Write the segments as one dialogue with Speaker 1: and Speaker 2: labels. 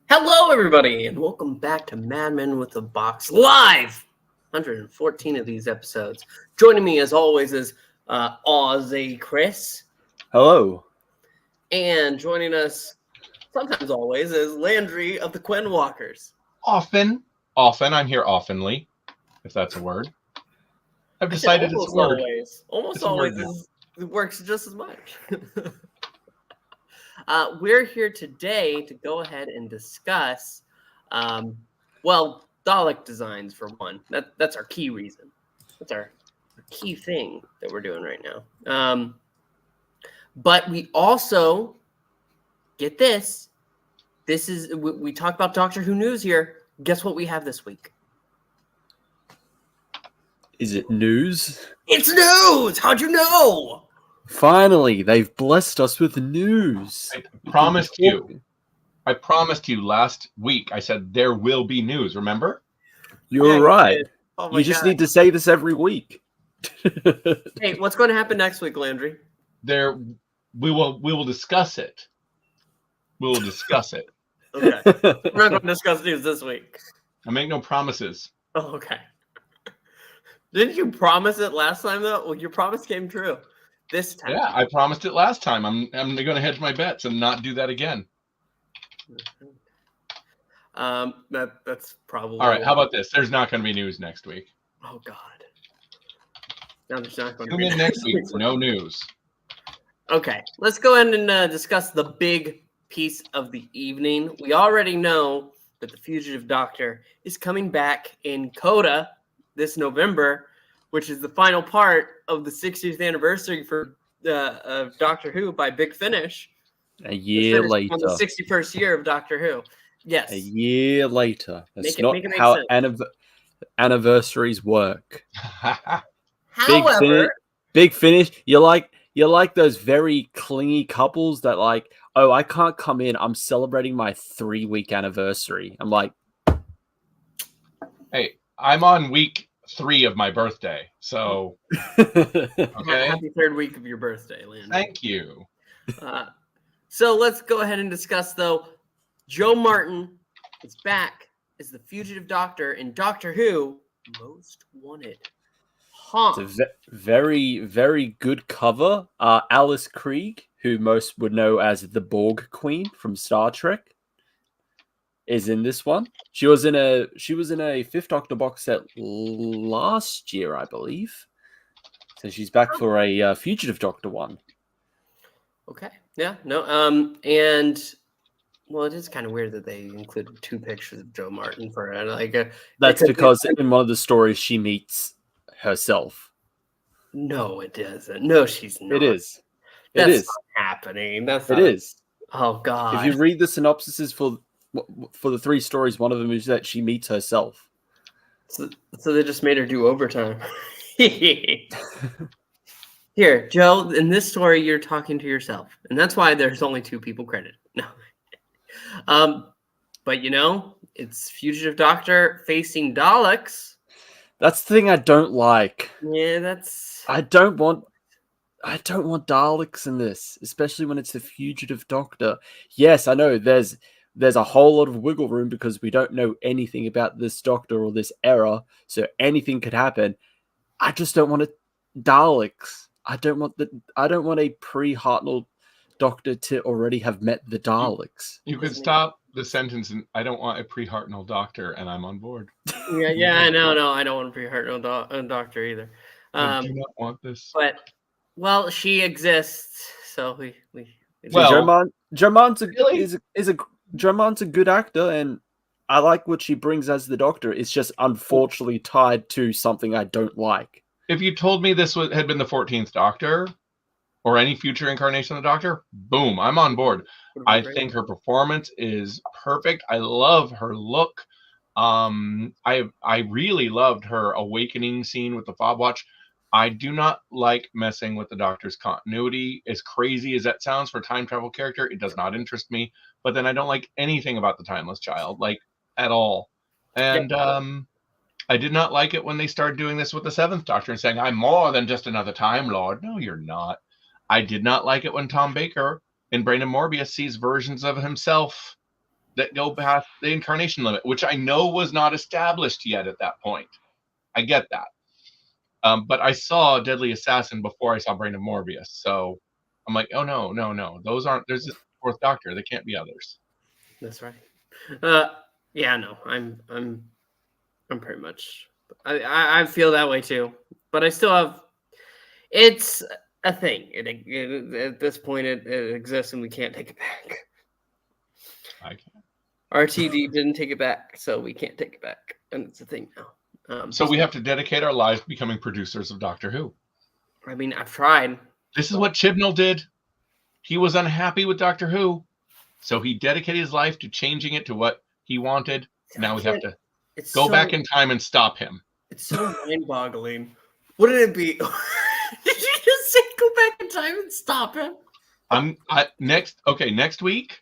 Speaker 1: Hello, everybody, and welcome back to Madmen with a Box Live. 114 of these episodes. Joining me, as always, is OZChris.
Speaker 2: Hello.
Speaker 1: And joining us, sometimes always, is Landry of the Quen Walkers.
Speaker 3: Often. I'm here oftenly, if that's a word. I've decided it's a word.
Speaker 1: Almost always it works just as much. We're here today to go ahead and discuss, Dalek designs for one. That's our key reason. That's our key thing that we're doing right now. But we also, get this, we talk about Doctor Who news here. Guess what we have this week?
Speaker 2: Is it news?
Speaker 1: It's news! How'd you know?
Speaker 2: Finally, they've blessed us with news.
Speaker 3: I promised you last week. I said there will be news. Remember?
Speaker 2: You're right.
Speaker 1: Oh
Speaker 2: you just need to say this every week.
Speaker 1: Hey, what's going to happen next week, Landry?
Speaker 3: We will discuss it. We will discuss it.
Speaker 1: Okay. We're not going to discuss news this week.
Speaker 3: I make no promises.
Speaker 1: Oh, okay. Didn't you promise it last time, though? Well, your promise came true this time.
Speaker 3: Yeah, I promised it last time. I'm going to hedge my bets and not do that again.
Speaker 1: That's probably
Speaker 3: all right. How about this? There's not going to be news next week.
Speaker 1: Oh God. No, there's not going to
Speaker 3: Tune
Speaker 1: be
Speaker 3: in next week for no news.
Speaker 1: Okay, let's go ahead and discuss the big piece of the evening. We already know that the Fugitive Doctor is coming back in Coda this November, which is the final part of the 60th anniversary for Doctor Who by Big Finish.
Speaker 2: A year later.
Speaker 1: On the 61st year of Doctor Who. Yes.
Speaker 2: A year later. That's not how anniversaries work.
Speaker 1: However,
Speaker 2: Big Finish. You're like those very clingy couples that like, oh, I can't come in. I'm celebrating my 3-week anniversary. I'm like,
Speaker 3: hey, I'm on week 3 of my birthday, so okay.
Speaker 1: Happy 3rd week of your birthday, Landon.
Speaker 3: Thank you.
Speaker 1: So let's go ahead and discuss, though. Joe Martin is back as the Fugitive Doctor in Doctor Who Most Wanted.
Speaker 2: It's a very, very good cover. Alice Krieg, who most would know as the Borg Queen from Star Trek, is in this one. She was in a Fifth Doctor box set last year, I believe. So she's back for a Fugitive Doctor one.
Speaker 1: Okay. Yeah. No. And well, it is kind of weird that they included 2 pictures of Joe Martin for it.
Speaker 2: That's because in one of the stories she meets herself.
Speaker 1: No, it doesn't. No, she's not.
Speaker 2: It is.
Speaker 1: That's
Speaker 2: it is
Speaker 1: not happening. That's
Speaker 2: it
Speaker 1: not.
Speaker 2: is.
Speaker 1: Oh God!
Speaker 2: If you read the synopsises for the 3 stories, one of them is that she meets herself.
Speaker 1: So they just made her do overtime. Here, Joe, in this story, you're talking to yourself. And that's why there's only 2 people credited. No. But, it's Fugitive Doctor facing Daleks.
Speaker 2: That's the thing I don't like.
Speaker 1: Yeah,
Speaker 2: I don't want Daleks in this, especially when it's the Fugitive Doctor. Yes, I know there's a whole lot of wiggle room because we don't know anything about this Doctor or this era, so anything could happen. I just don't want Daleks. I don't want a pre-Hartnell Doctor to already have met the Daleks.
Speaker 3: You could stop the sentence and I don't want a pre-Hartnell Doctor, and I'm on board.
Speaker 1: Yeah, I know. No, I don't want a pre-Hartnell Doctor either.
Speaker 3: I do not want this.
Speaker 1: But, well, she exists, so we
Speaker 2: Joe Martin's a good actor, and I like what she brings as the Doctor. It's just unfortunately tied to something I don't like.
Speaker 3: If you told me this had been the 14th Doctor or any future incarnation of the Doctor, boom, I'm on board. I think her performance is perfect. I love her look. I really loved her awakening scene with the fob watch. I do not like messing with the Doctor's continuity. As crazy as that sounds for a time travel character, it does not interest me. But then I don't like anything about the Timeless Child, like at all. And I did not like it when they started doing this with the 7th Doctor and saying, I'm more than just another Time Lord. No, you're not. I did not like it when Tom Baker in Brandon Morbius sees versions of himself that go past the incarnation limit, which I know was not established yet at that point. I get that. But I saw Deadly Assassin before I saw Brandon Morbius. So I'm like, oh, no. Those aren't, there's this 4th Doctor. They can't be others.
Speaker 1: That's right. Yeah, no, I'm pretty much, I feel that way too, but I still have, it's a thing. At this point, it exists and we can't take it back.
Speaker 3: I can't.
Speaker 1: RTD didn't take it back, so we can't take it back, and it's a thing now.
Speaker 3: So we have to dedicate our lives to becoming producers of Doctor Who.
Speaker 1: I mean, I've tried.
Speaker 3: This is what Chibnall did. He was unhappy with Doctor Who, so he dedicated his life to changing it to what he wanted. Now we have to go back in time and stop him.
Speaker 1: It's so mind-boggling. Wouldn't it be? Did you just say go back in time and stop him?
Speaker 3: Next week.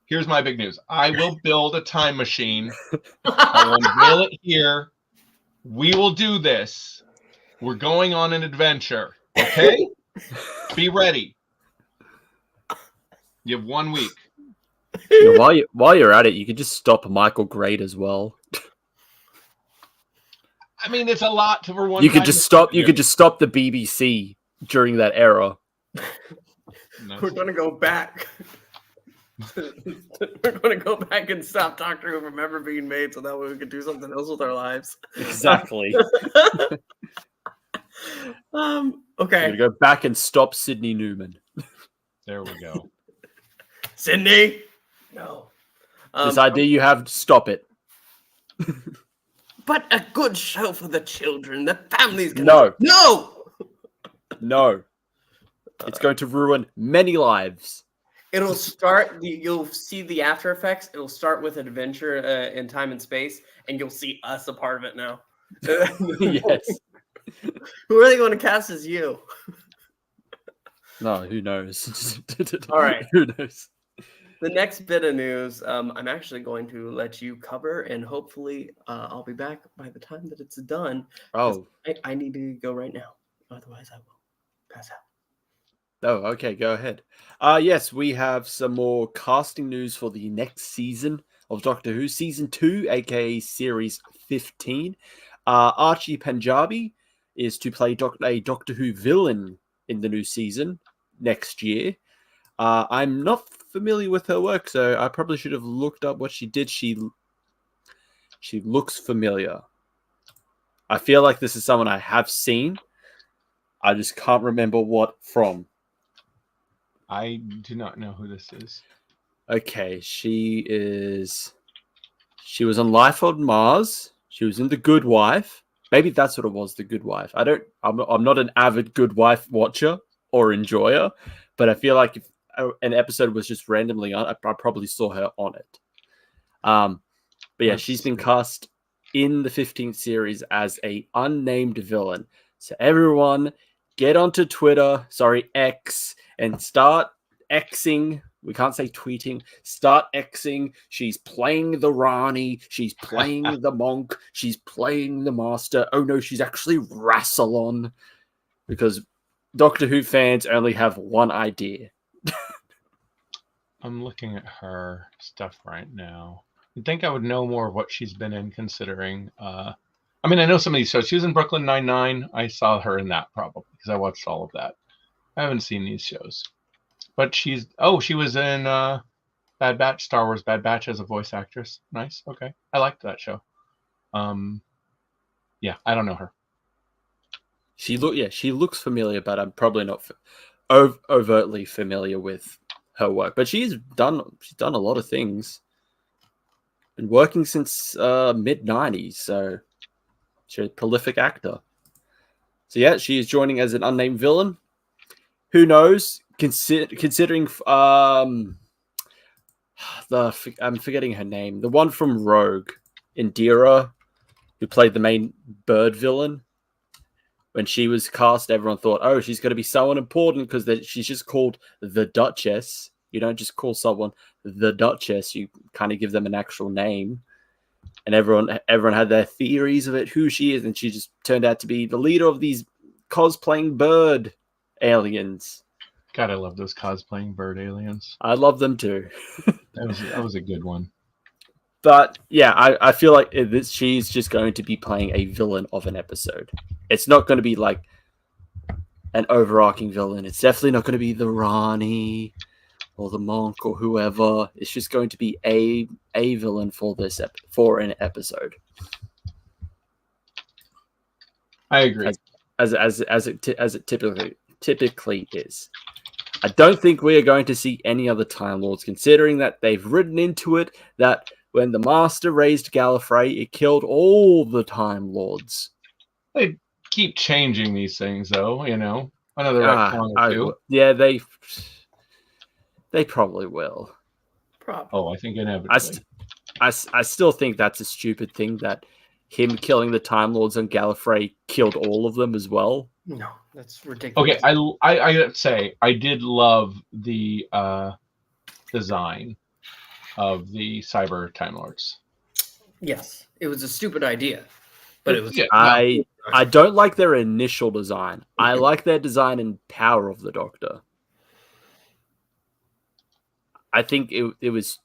Speaker 3: Here's my big news. I will build a time machine. I will unveil it here. We will do this. We're going on an adventure. Okay? Be ready. You have 1 week.
Speaker 2: While you're at it, you could just stop Michael Great as well.
Speaker 3: I mean, it's a lot for one.
Speaker 2: You could just stop. You could just stop the BBC during that era.
Speaker 1: We're gonna go back. We're gonna go back and stop Doctor Who from ever being made, so that way we could do something else with our lives.
Speaker 2: Exactly.
Speaker 1: Okay.
Speaker 2: We're gonna go back and stop Sidney Newman.
Speaker 3: There we go.
Speaker 1: Sydney. No.
Speaker 2: This idea you have, stop it.
Speaker 1: But a good show for the children. The family's gonna...
Speaker 2: No. It's going to ruin many lives.
Speaker 1: It'll start, you'll see the after effects. It'll start with an adventure in time and space, and you'll see us a part of it now.
Speaker 2: Yes.
Speaker 1: Who are they going to cast as you?
Speaker 2: No, who knows?
Speaker 1: All right.
Speaker 2: Who knows?
Speaker 1: The next bit of news, I'm actually going to let you cover, and hopefully I'll be back by the time that it's done.
Speaker 2: Oh.
Speaker 1: I need to go right now. Otherwise, I will pass out.
Speaker 2: Oh, okay. Go ahead. Yes, we have some more casting news for the next season of Doctor Who. Season 2, a.k.a. Series 15. Archie Panjabi is to play a Doctor Who villain in the new season next year. I'm not familiar with her work, so I probably should have looked up what she did. She looks familiar. I feel like this is someone I have seen. I just can't remember what from.
Speaker 3: I do not know who this is. Okay,
Speaker 2: she was on Life on Mars. She was in The Good Wife. Maybe that's what it was, The Good Wife. I'm not an avid Good Wife watcher or enjoyer, but I feel like if an episode was just randomly on, I probably saw her on it. But yeah, she's been cast in the 15th series as a unnamed villain. So everyone get onto Twitter, X, and start Xing. We can't say tweeting. Start Xing. She's playing the Rani. She's playing the Monk. She's playing the Master. Oh no, she's actually Rassilon. Because Doctor Who fans only have one idea.
Speaker 3: I'm looking at her stuff right now. You'd think I would know more of what she's been in, considering. I know some of these shows. She was in Brooklyn Nine-Nine. I saw her in that probably because I watched all of that. I haven't seen these shows, but she was in Bad Batch, Star Wars Bad Batch as a voice actress. Nice. Okay, I liked that show. Yeah, I don't know her.
Speaker 2: She looks familiar, but I'm probably not overtly familiar with her work. But she's done a lot of things. Been working since mid-90s, so she's a prolific actor. So yeah, she is joining as an unnamed villain. Who knows? Considering I'm forgetting her name. The one from Rogue, Indira, who played the main bird villain. When she was cast, everyone thought, oh, she's going to be someone important because she's just called the Duchess. You don't just call someone the Duchess. You kind of give them an actual name. and everyone had their theories of it, who she is, and she just turned out to be the leader of these cosplaying bird aliens.
Speaker 3: God, I love those cosplaying bird aliens.
Speaker 2: I love them too.
Speaker 3: That was a good one.
Speaker 2: But yeah, I feel like she's just going to be playing a villain of an episode. It's not going to be like an overarching villain. It's definitely not going to be the Rani or the monk or whoever. It's just going to be a villain for for an episode.
Speaker 3: I agree.
Speaker 2: As it typically is. I don't think we are going to see any other Time Lords, considering that they've written into it that when the Master raised Gallifrey, it killed all the Time Lords.
Speaker 3: They keep changing these things, though. You know, another retcon or two.
Speaker 2: Yeah, they probably will.
Speaker 3: Probably. Oh, I think inevitably.
Speaker 2: I still think that's a stupid thing that him killing the Time Lords on Gallifrey killed all of them as well.
Speaker 1: No, that's ridiculous.
Speaker 3: Okay, I gotta say, I did love the design of the Cyber Time Lords.
Speaker 1: Yes, it was a stupid idea, but it was.
Speaker 3: Yeah,
Speaker 2: I don't like their initial design. I like their design in Power of the Doctor. I think it was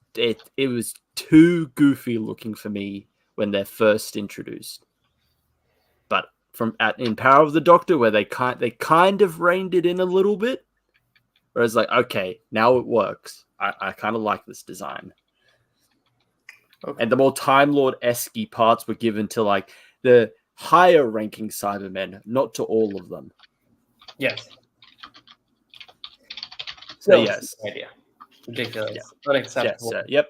Speaker 2: too goofy looking for me when they're first introduced. But in Power of the Doctor, where they kind of reined it in a little bit, whereas like, okay, now it works. I kind of like this design. Okay. And the more Time Lord-esque parts were given to like the higher ranking Cybermen, not to all of them.
Speaker 1: Yes.
Speaker 2: So yes.
Speaker 1: Idea. Ridiculous. Yeah. Unacceptable.
Speaker 2: Yes, yep.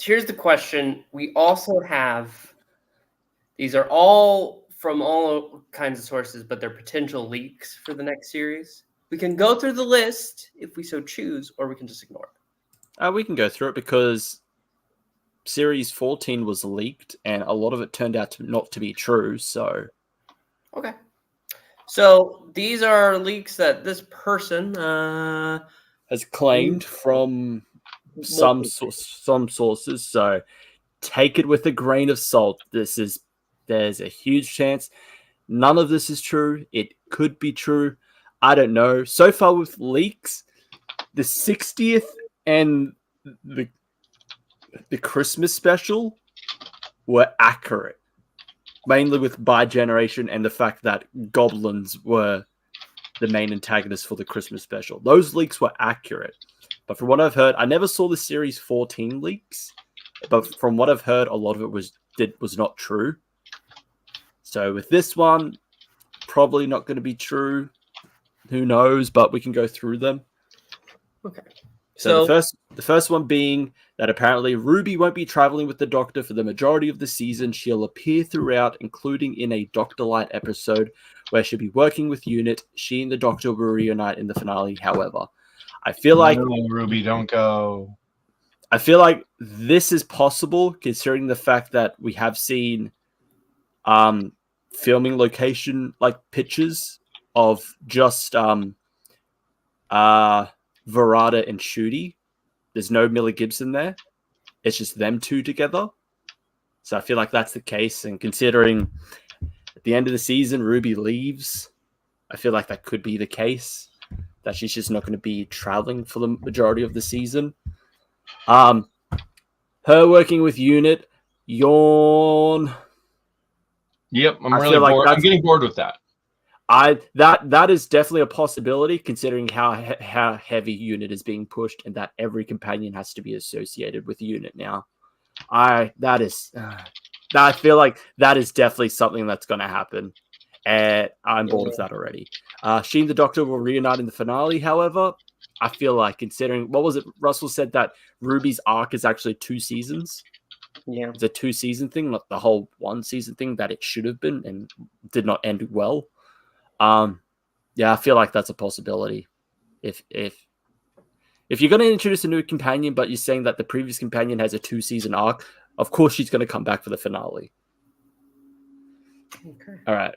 Speaker 1: Here's the question. We also have, these are all from all kinds of sources, but they're potential leaks for the next series. We can go through the list if we so choose, or we can just ignore it.
Speaker 2: We can go through it because Series 14 was leaked, and a lot of it turned out not to be true, so...
Speaker 1: Okay. So, these are leaks that this person...
Speaker 2: has claimed from some sources, so take it with a grain of salt. There's a huge chance none of this is true. It could be true. I don't know. So far with leaks, the 60th and the Christmas special were accurate, mainly with bi-generation and the fact that goblins were the main antagonist for the Christmas special. Those leaks were accurate. But from what I've heard, I never saw the Series 14 leaks, but from what I've heard, a lot of it was not true. So with this one, probably not going to be true. Who knows? But we can go through them.
Speaker 1: Okay.
Speaker 2: So the first one being that apparently Ruby won't be traveling with the Doctor for the majority of the season. She'll appear throughout, including in a Doctor Light episode where she'll be working with Unit. She and the Doctor will reunite in the finale, however. I feel like...
Speaker 3: No, Ruby, don't go.
Speaker 2: I feel like this is possible, considering the fact that we have seen filming location, like, pictures of just Verada and Shooty. There's no Millie Gibson there. It's just them two together. So I feel like that's the case. And considering at the end of the season, Ruby leaves, I feel like that could be the case. That she's just not going to be traveling for the majority of the season. Her working with Unit, yawn.
Speaker 3: Yep, I'm really bored. I'm getting bored with that.
Speaker 2: That is definitely a possibility, considering how heavy Unit is being pushed, and that every companion has to be associated with Unit now. I feel like that is definitely something that's going to happen, and I'm bored of that already. She and the Doctor will reunite in the finale. However, I feel like, considering what was it, Russell said that Ruby's arc is actually 2 seasons.
Speaker 1: Yeah,
Speaker 2: it's a 2-season thing, not the whole 1-season thing that it should have been and did not end well. Yeah, I feel like that's a possibility. If you're going to introduce a new companion, but you're saying that the previous companion has a 2-season arc, of course she's going to come back for the finale.
Speaker 1: Okay.
Speaker 2: All right.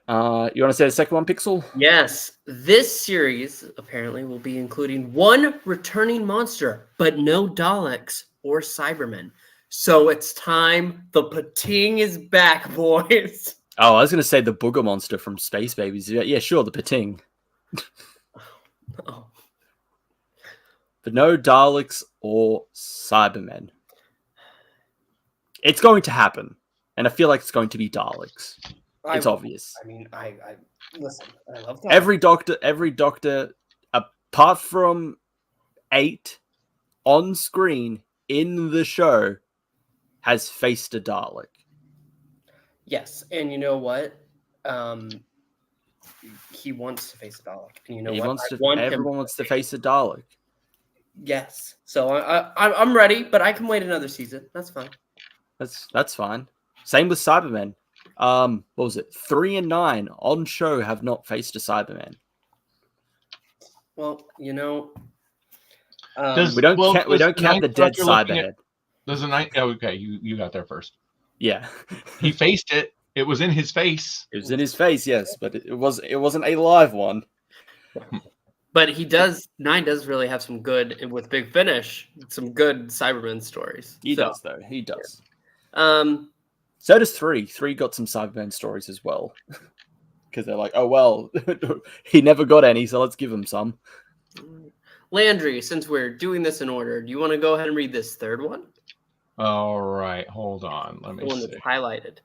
Speaker 2: You want to say the second one, Pixel?
Speaker 1: Yes. This series apparently will be including one returning monster, but no Daleks or Cybermen. So it's time. The pating is back, boys.
Speaker 2: Oh, I was going to say the booger monster from Space Babies. Yeah, sure, the pating.
Speaker 1: Oh.
Speaker 2: But no Daleks or Cybermen. It's going to happen. And I feel like it's going to be Daleks. It's obvious.
Speaker 1: I mean, I listen, I love Daleks.
Speaker 2: Every doctor, apart from 8 on screen in the show, has faced a Dalek.
Speaker 1: Yes, and you know what? He wants to face a Dalek, and you know what?
Speaker 2: Everyone wants to face a Dalek.
Speaker 1: Yes, so I'm ready, but I can wait another season. That's fine.
Speaker 2: That's fine. Same with Cybermen. What was it? 3 and 9 on show have not faced a Cyberman.
Speaker 1: Well, you know,
Speaker 2: we don't count the dead Cyberhead.
Speaker 3: There's a night. Oh, okay, you got there first.
Speaker 2: Yeah,
Speaker 3: he faced it. It was in his face.
Speaker 2: It was in his face, yes, but it wasn't a live one.
Speaker 1: But 9 does really have some good, with Big Finish, some good Cyberman stories.
Speaker 2: He does, though. He does.
Speaker 1: So
Speaker 2: does 3. 3 got some Cyberman stories as well. Because they're like, oh, well, he never got any, so let's give him some.
Speaker 1: Landry, since we're doing this in order, do you want to go ahead and read this third one?
Speaker 3: All right, hold on. Let me see.
Speaker 1: The one that's highlighted.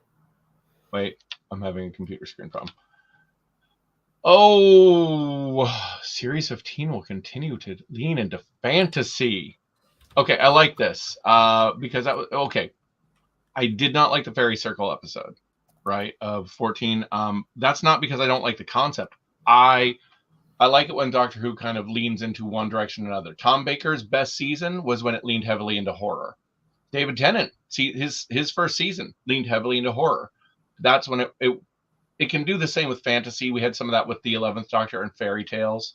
Speaker 3: Wait, I'm having a computer screen problem. Oh, Series 15 will continue to lean into fantasy. Okay, I like this because that was okay. I did not like the Fairy Circle episode, right, of 14. That's not because I don't like the concept. I like it when Doctor Who kind of leans into one direction or another. Tom Baker's best season was when it leaned heavily into horror. David Tennant, see his first season leaned heavily into horror. That's when it can do the same with fantasy. We had some of that with the 11th Doctor and fairy tales.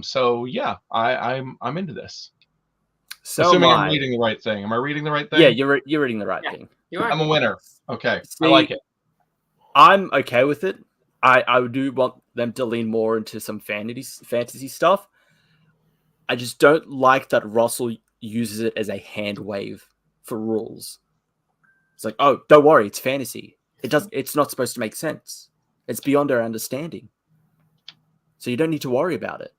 Speaker 3: So yeah, I'm into this. So assuming I'm reading the right thing. Am I reading the right thing?
Speaker 2: Yeah, you're reading the right thing.
Speaker 1: You are.
Speaker 3: I'm a winner. Okay,
Speaker 2: See,
Speaker 3: I like it.
Speaker 2: I'm okay with it. I do want them to lean more into some fantasy stuff. I just don't like that Russell uses it as a hand wave for rules. It's like, oh, don't worry, it's fantasy. It's not supposed to make sense. It's beyond our understanding. So you don't need to worry about it.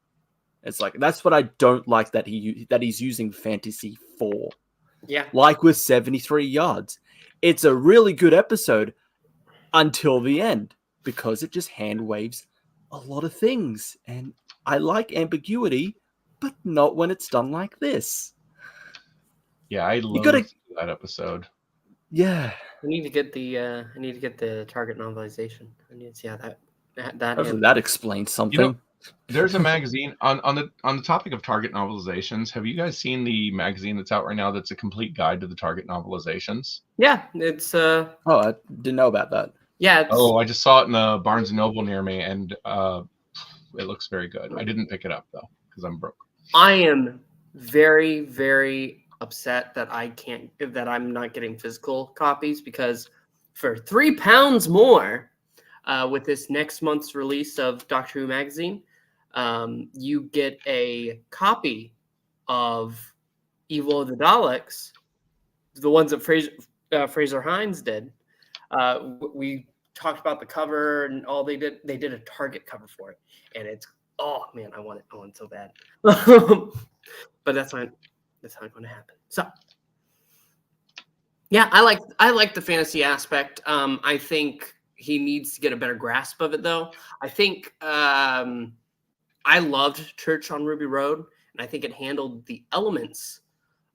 Speaker 2: It's like, that's what I don't like that he's using fantasy for.
Speaker 1: Yeah.
Speaker 2: Like with 73 Yards. It's a really good episode until the end because it just hand waves a lot of things. And I like ambiguity, but not when it's done like this.
Speaker 3: Yeah, I love that episode.
Speaker 2: Yeah.
Speaker 1: I need to get the target novelization. I need to see how that
Speaker 2: Hopefully that explains something.
Speaker 3: You know, there's a magazine on the topic of target novelizations. Have you guys seen the magazine that's out right now that's a complete guide to the target novelizations?
Speaker 1: Yeah, it's
Speaker 2: Oh, I didn't know about that.
Speaker 1: Yeah.
Speaker 3: I just saw it in the Barnes & Noble near me, and it looks very good. I didn't pick it up, though, because I'm broke.
Speaker 1: I am very, very upset that I'm not getting physical copies, because for £3 more with this next month's release of Doctor Who magazine, you get a copy of Evil of the Daleks, the ones that Fraser Hines did. We talked about the cover and all they did. They did a Target cover for it, and it's, oh man, I want it so bad. But that's not going to happen. So yeah, I like the fantasy aspect. I think he needs to get a better grasp of it, though. I think I loved Church on Ruby Road, and I think it handled the elements,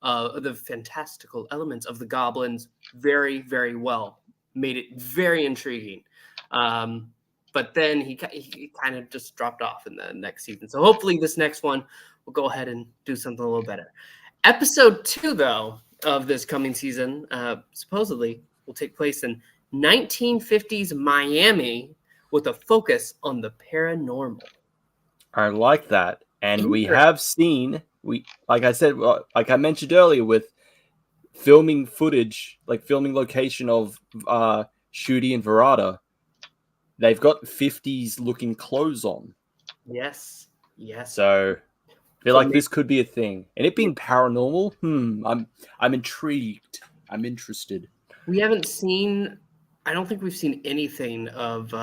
Speaker 1: the fantastical elements of the goblins very, very well. Made it very intriguing. But then he kind of just dropped off in the next season. So hopefully this next one will go ahead and do something a little better. Episode 2, though, of this coming season, supposedly will take place in 1950s Miami with a focus on the paranormal.
Speaker 2: I like that. And we have seen, like I said, like I mentioned earlier, with filming footage, like filming location of Shooty and Verada, they've got 50s looking clothes on.
Speaker 1: Yes.
Speaker 2: So I feel like this could be a thing. And it being paranormal, I'm intrigued. I'm interested.
Speaker 1: We haven't seen. I don't think we've seen anything of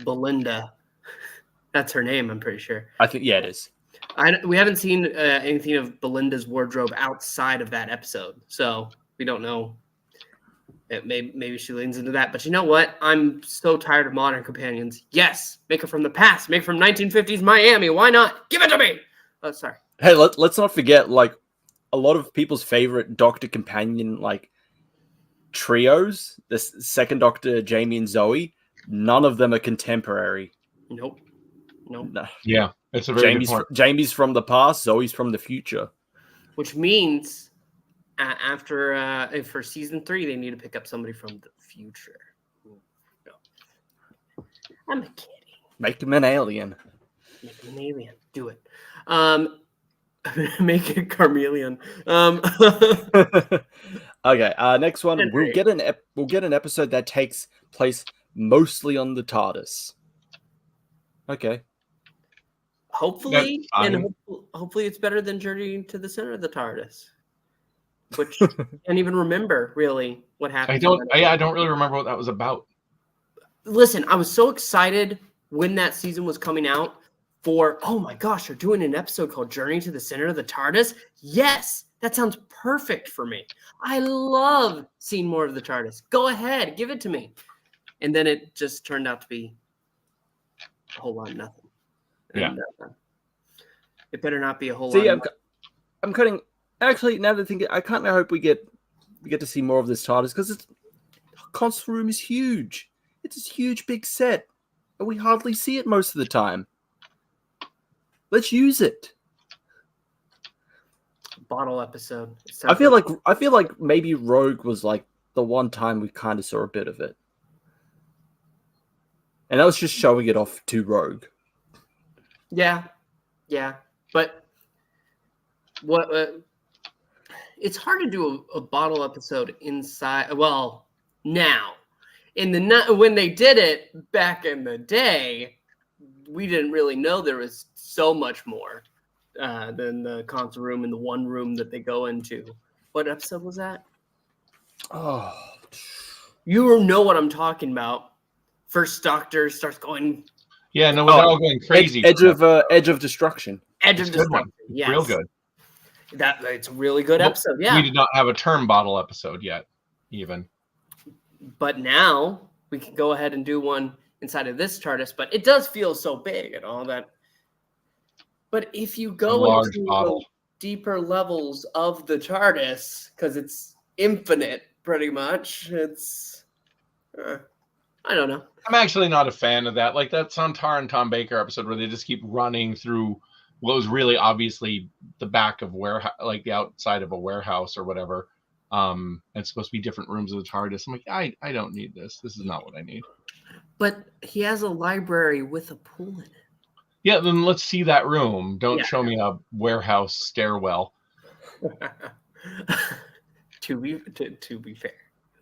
Speaker 1: Belinda. That's her name, I'm pretty sure.
Speaker 2: I think, yeah, it is.
Speaker 1: We haven't seen anything of Belinda's wardrobe outside of that episode, so we don't know. Maybe she leans into that. But you know what? I'm so tired of modern companions. Yes, make it from the past. Make it from 1950s Miami. Why not? Give it to me. Oh, sorry.
Speaker 2: Hey, let's not forget, like, a lot of people's favorite Doctor companion, like, trios, the second Doctor, Jamie and Zoe, none of them are contemporary.
Speaker 1: Nope.
Speaker 2: No.
Speaker 3: Yeah, it's a very good point.
Speaker 2: Jamie's from the past, Zoe's from the future. Which
Speaker 1: means after for season 3, they need to pick up somebody from the future. No. I'm kidding.
Speaker 2: Make him an alien.
Speaker 1: Make him an alien. Do it. Make it Carmelian.
Speaker 2: Okay. Next one. We'll get an episode that takes place mostly on the TARDIS. Okay.
Speaker 1: Hopefully, and hopefully it's better than Journey to the Center of the TARDIS, which I can't even remember really what happened.
Speaker 3: I don't really remember what that was about.
Speaker 1: Listen, I was so excited when that season was coming out for, oh my gosh, they're doing an episode called Journey to the Center of the TARDIS. Yes, that sounds perfect for me. I love seeing more of the TARDIS. Go ahead, give it to me. And then it just turned out to be a whole lot of nothing.
Speaker 3: Yeah.
Speaker 1: And, it better not be a whole lot.
Speaker 2: I'm cutting. Actually, now that I think, I kind of hope we get to see more of this TARDIS, because the console room is huge. It's a huge, big set, and we hardly see it most of the time. Let's use it.
Speaker 1: Bottle episode.
Speaker 2: I feel like maybe Rogue was like the one time we kind of saw a bit of it, and that was just showing it off to Rogue.
Speaker 1: Yeah, but what? It's hard to do a bottle episode inside. Well, now, when they did it back in the day, we didn't really know there was so much more than the console room and the one room that they go into. What episode was that?
Speaker 2: Oh,
Speaker 1: you know what I'm talking about. First Doctor starts going.
Speaker 3: Yeah, no, we're all going crazy.
Speaker 2: Edge of Destruction.
Speaker 1: Edge of Destruction. Yes.
Speaker 3: Real good.
Speaker 1: It's a really good episode. Yeah.
Speaker 3: We did not have a term bottle episode yet, even.
Speaker 1: But now we can go ahead and do one inside of this TARDIS. But it does feel so big and all that. But if you go into the deeper levels of the TARDIS, because it's infinite, pretty much, it's I don't know.
Speaker 3: I'm actually not a fan of that. Like that Santar and Tom Baker episode where they just keep running through what was really obviously the back of warehouse, like the outside of a warehouse or whatever. It's supposed to be different rooms of the TARDIS. I'm like, I don't need this. This is not what I need.
Speaker 1: But he has a library with a pool in it.
Speaker 3: Yeah, then let's see that room. Don't show me a warehouse stairwell.
Speaker 1: To be fair,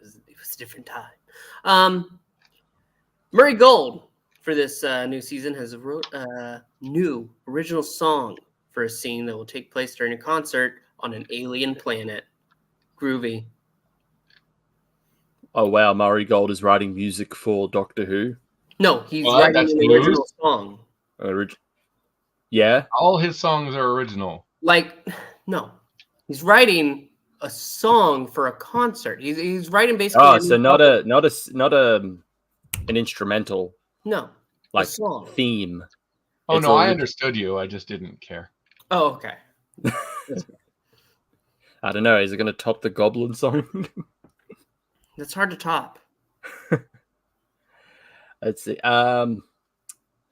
Speaker 1: it was a different time. Murray Gold for this new season has wrote a new original song for a scene that will take place during a concert on an alien planet. Groovy.
Speaker 2: Oh wow, Murray Gold is writing music for Doctor Who.
Speaker 1: No, he's writing an original song.
Speaker 2: Yeah,
Speaker 3: all his songs are original.
Speaker 1: Like, no, he's writing a song for a concert. He's writing basically.
Speaker 2: Oh, so not an instrumental.
Speaker 1: No,
Speaker 2: like
Speaker 1: a song
Speaker 2: theme.
Speaker 3: Oh no, I understood you. I just didn't care.
Speaker 1: Oh, okay.
Speaker 2: I don't know. Is it going to top the Goblin song?
Speaker 1: That's hard to top.
Speaker 2: Let's see.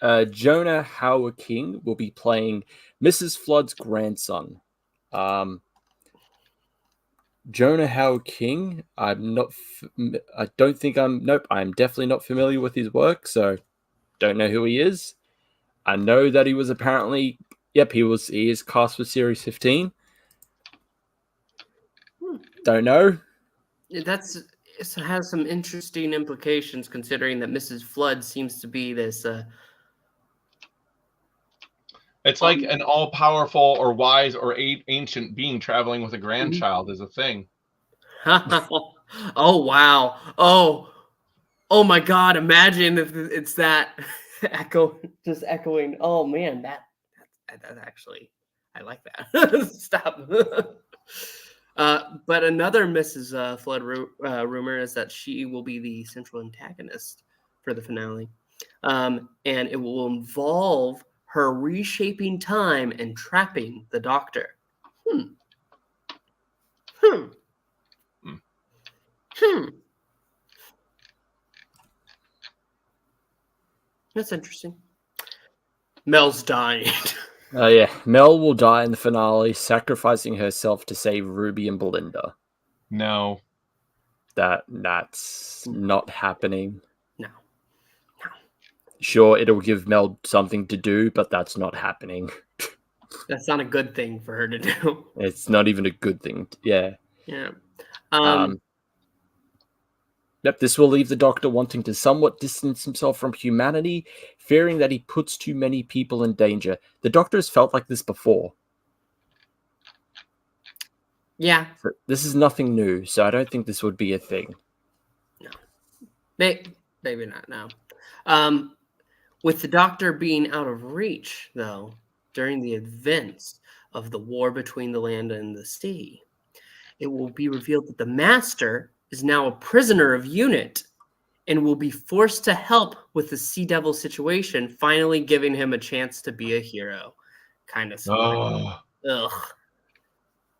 Speaker 2: Jonah Howard King will be playing Mrs. Flood's grandson. Jonah Howard King. I'm definitely not familiar with his work, so don't know who he is. I know that he was apparently, he is cast for Series 15. Don't know.
Speaker 1: It has some interesting implications considering that Mrs. Flood seems to be this.
Speaker 3: It's like an all-powerful or wise or ancient being traveling with a grandchild is a thing.
Speaker 1: Oh wow. Oh my God. Imagine if it's that just echoing. Oh man, that actually, I like that. Stop. But another Mrs. Flood rumor is that she will be the central antagonist for the finale. And it will involve her reshaping time and trapping the Doctor. That's interesting. Mel's dying.
Speaker 2: Yeah, Mel will die in the finale, sacrificing herself to save Ruby and Belinda.
Speaker 3: No.
Speaker 2: That's not happening.
Speaker 1: No.
Speaker 2: Sure, it'll give Mel something to do, but that's not happening.
Speaker 1: That's not a good thing for her to do.
Speaker 2: It's not even a good thing. Yeah.
Speaker 1: Yeah.
Speaker 2: Yep, this will leave the Doctor wanting to somewhat distance himself from humanity, fearing that he puts too many people in danger. The Doctor has felt like this before.
Speaker 1: Yeah.
Speaker 2: So this is nothing new, so I don't think this would be a thing.
Speaker 1: No. Maybe not now. With the Doctor being out of reach, though, during the events of the war between the land and the sea, it will be revealed that the Master is now a prisoner of UNIT and will be forced to help with the Sea Devil situation, finally giving him a chance to be a hero. Kind of smart. Ugh.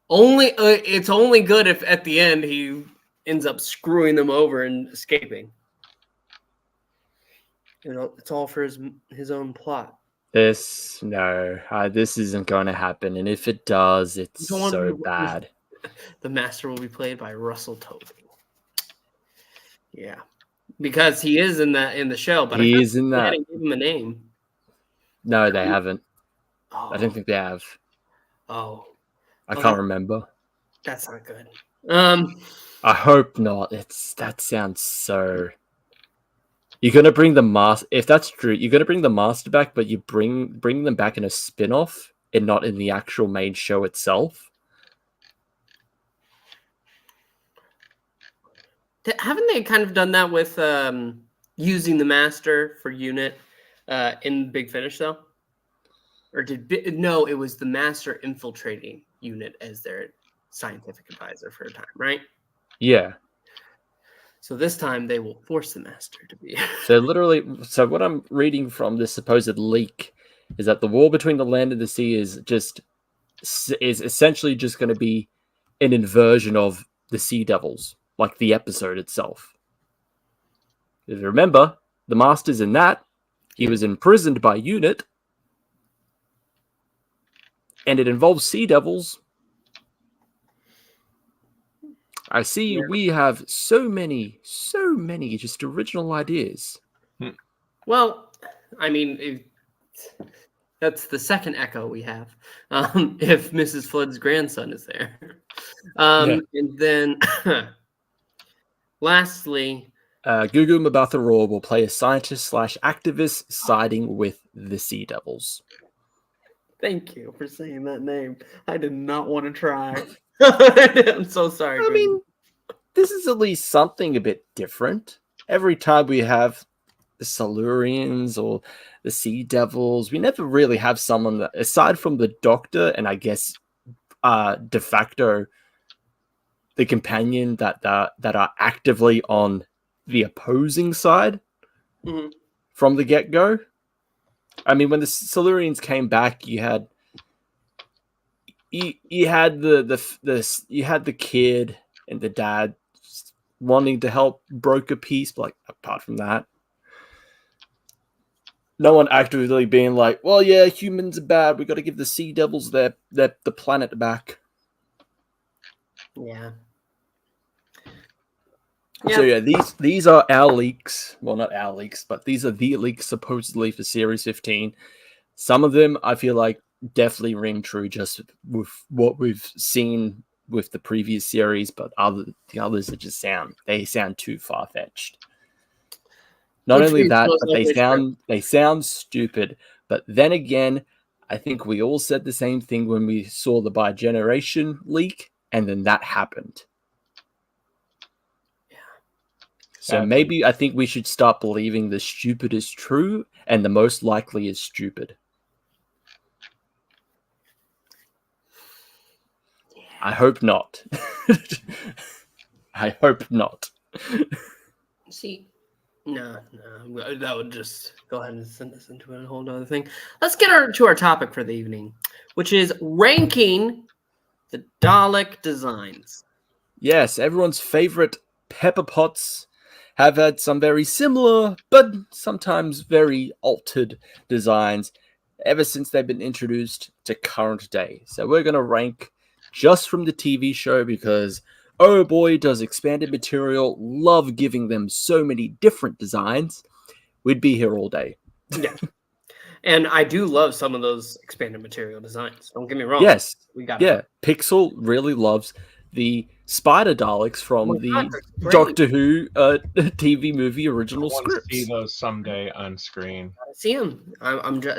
Speaker 1: It's only good if at the end he ends up screwing them over and escaping. You know, it's all for his own plot.
Speaker 2: This isn't going to happen, and if it does, it's so bad.
Speaker 1: The Master will be played by Russell Tovey. Yeah, because he is in the show, but
Speaker 2: he is in that.
Speaker 1: They didn't give him a name.
Speaker 2: No, they haven't.
Speaker 1: Oh.
Speaker 2: I don't think they have.
Speaker 1: Oh,
Speaker 2: I can't remember.
Speaker 1: That's not good.
Speaker 2: I hope not. That sounds so. You're gonna bring the master. If that's true, you're gonna bring the Master back, but you bring them back in a spin-off and not in the actual main show itself.
Speaker 1: Haven't they kind of done that with using the Master for UNIT in Big Finish though? Or no? It was the Master infiltrating UNIT as their scientific advisor for a time, right?
Speaker 2: Yeah.
Speaker 1: So this time they will force the Master to be.
Speaker 2: So what I'm reading from this supposed leak is that the war between the land and the sea is essentially just going to be an inversion of the Sea Devils, like the episode itself. If you remember, the Master's in that. He was imprisoned by UNIT. And it involves Sea Devils. I see we have so many just original ideas.
Speaker 1: Well, I mean, that's the second echo we have. If Mrs. Flood's grandson is there. And then, lastly...
Speaker 2: Gugu Mbatha Raw will play a scientist/activist siding with the Sea Devils.
Speaker 1: Thank you for saying that name. I did not want to try. I'm so sorry.
Speaker 2: I mean, this is at least something a bit different. Every time we have the Silurians or the Sea Devils, we never really have someone that, aside from the Doctor and I guess de facto the companion that are actively on the opposing side from the get-go. I mean, when the Silurians came back, you had the kid and the dad wanting to help broker peace, but like apart from that, no one actively being like, well, yeah, humans are bad, we got to give the Sea Devils the planet back.
Speaker 1: Yeah.
Speaker 2: So yeah, these are our leaks. Well, not our leaks, but these are the leaks supposedly for Series 15. Some of them I feel like definitely ring true just with what we've seen with the previous series, but the others are just sound too far-fetched. Not only that, but they sound stupid. But then again, I think we all said the same thing when we saw the Bi-Generation leak, and then that happened. So maybe I think we should start believing the stupid is true and the most likely is stupid. I hope not. I hope not.
Speaker 1: See, no, that would just go ahead and send us into a whole other thing. Let's get to our topic for the evening, which is ranking the Dalek designs.
Speaker 2: Yes, everyone's favorite Pepper Pots have had some very similar, but sometimes very altered designs ever since they've been introduced to current day. So we're going to rank just from the TV show because, oh boy, does expanded material love giving them so many different designs. We'd be here all day.
Speaker 1: Yeah. And I do love some of those expanded material designs. Don't get me wrong.
Speaker 2: Yes.
Speaker 1: We got
Speaker 2: Pixel really loves the Spider Daleks from Doctor Who TV movie original scripts.
Speaker 3: I want to see those someday on screen.
Speaker 1: I see them. I'm just,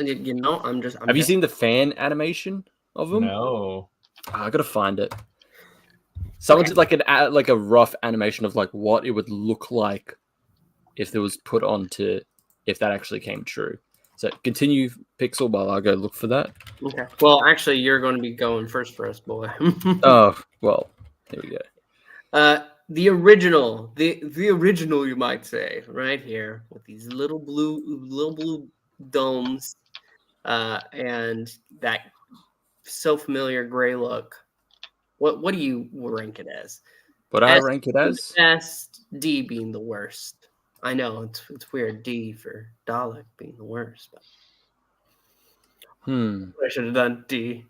Speaker 2: Have you seen the fan animation of them?
Speaker 3: No.
Speaker 2: I gotta find it. Someone did like a rough animation of like what it would look like if it was put onto, if that actually came true. So continue, Pixel, while I go look for that.
Speaker 1: Okay. Well, actually, you're going to be going first for us, boy.
Speaker 2: Oh, well, here we go.
Speaker 1: The original, the original, you might say, right here with these little blue domes, and that so familiar gray look. What do you rank it as?
Speaker 2: What I rank it as?
Speaker 1: Best, D being the worst. I know it's weird, D for Dalek being the worst. But I should have done D.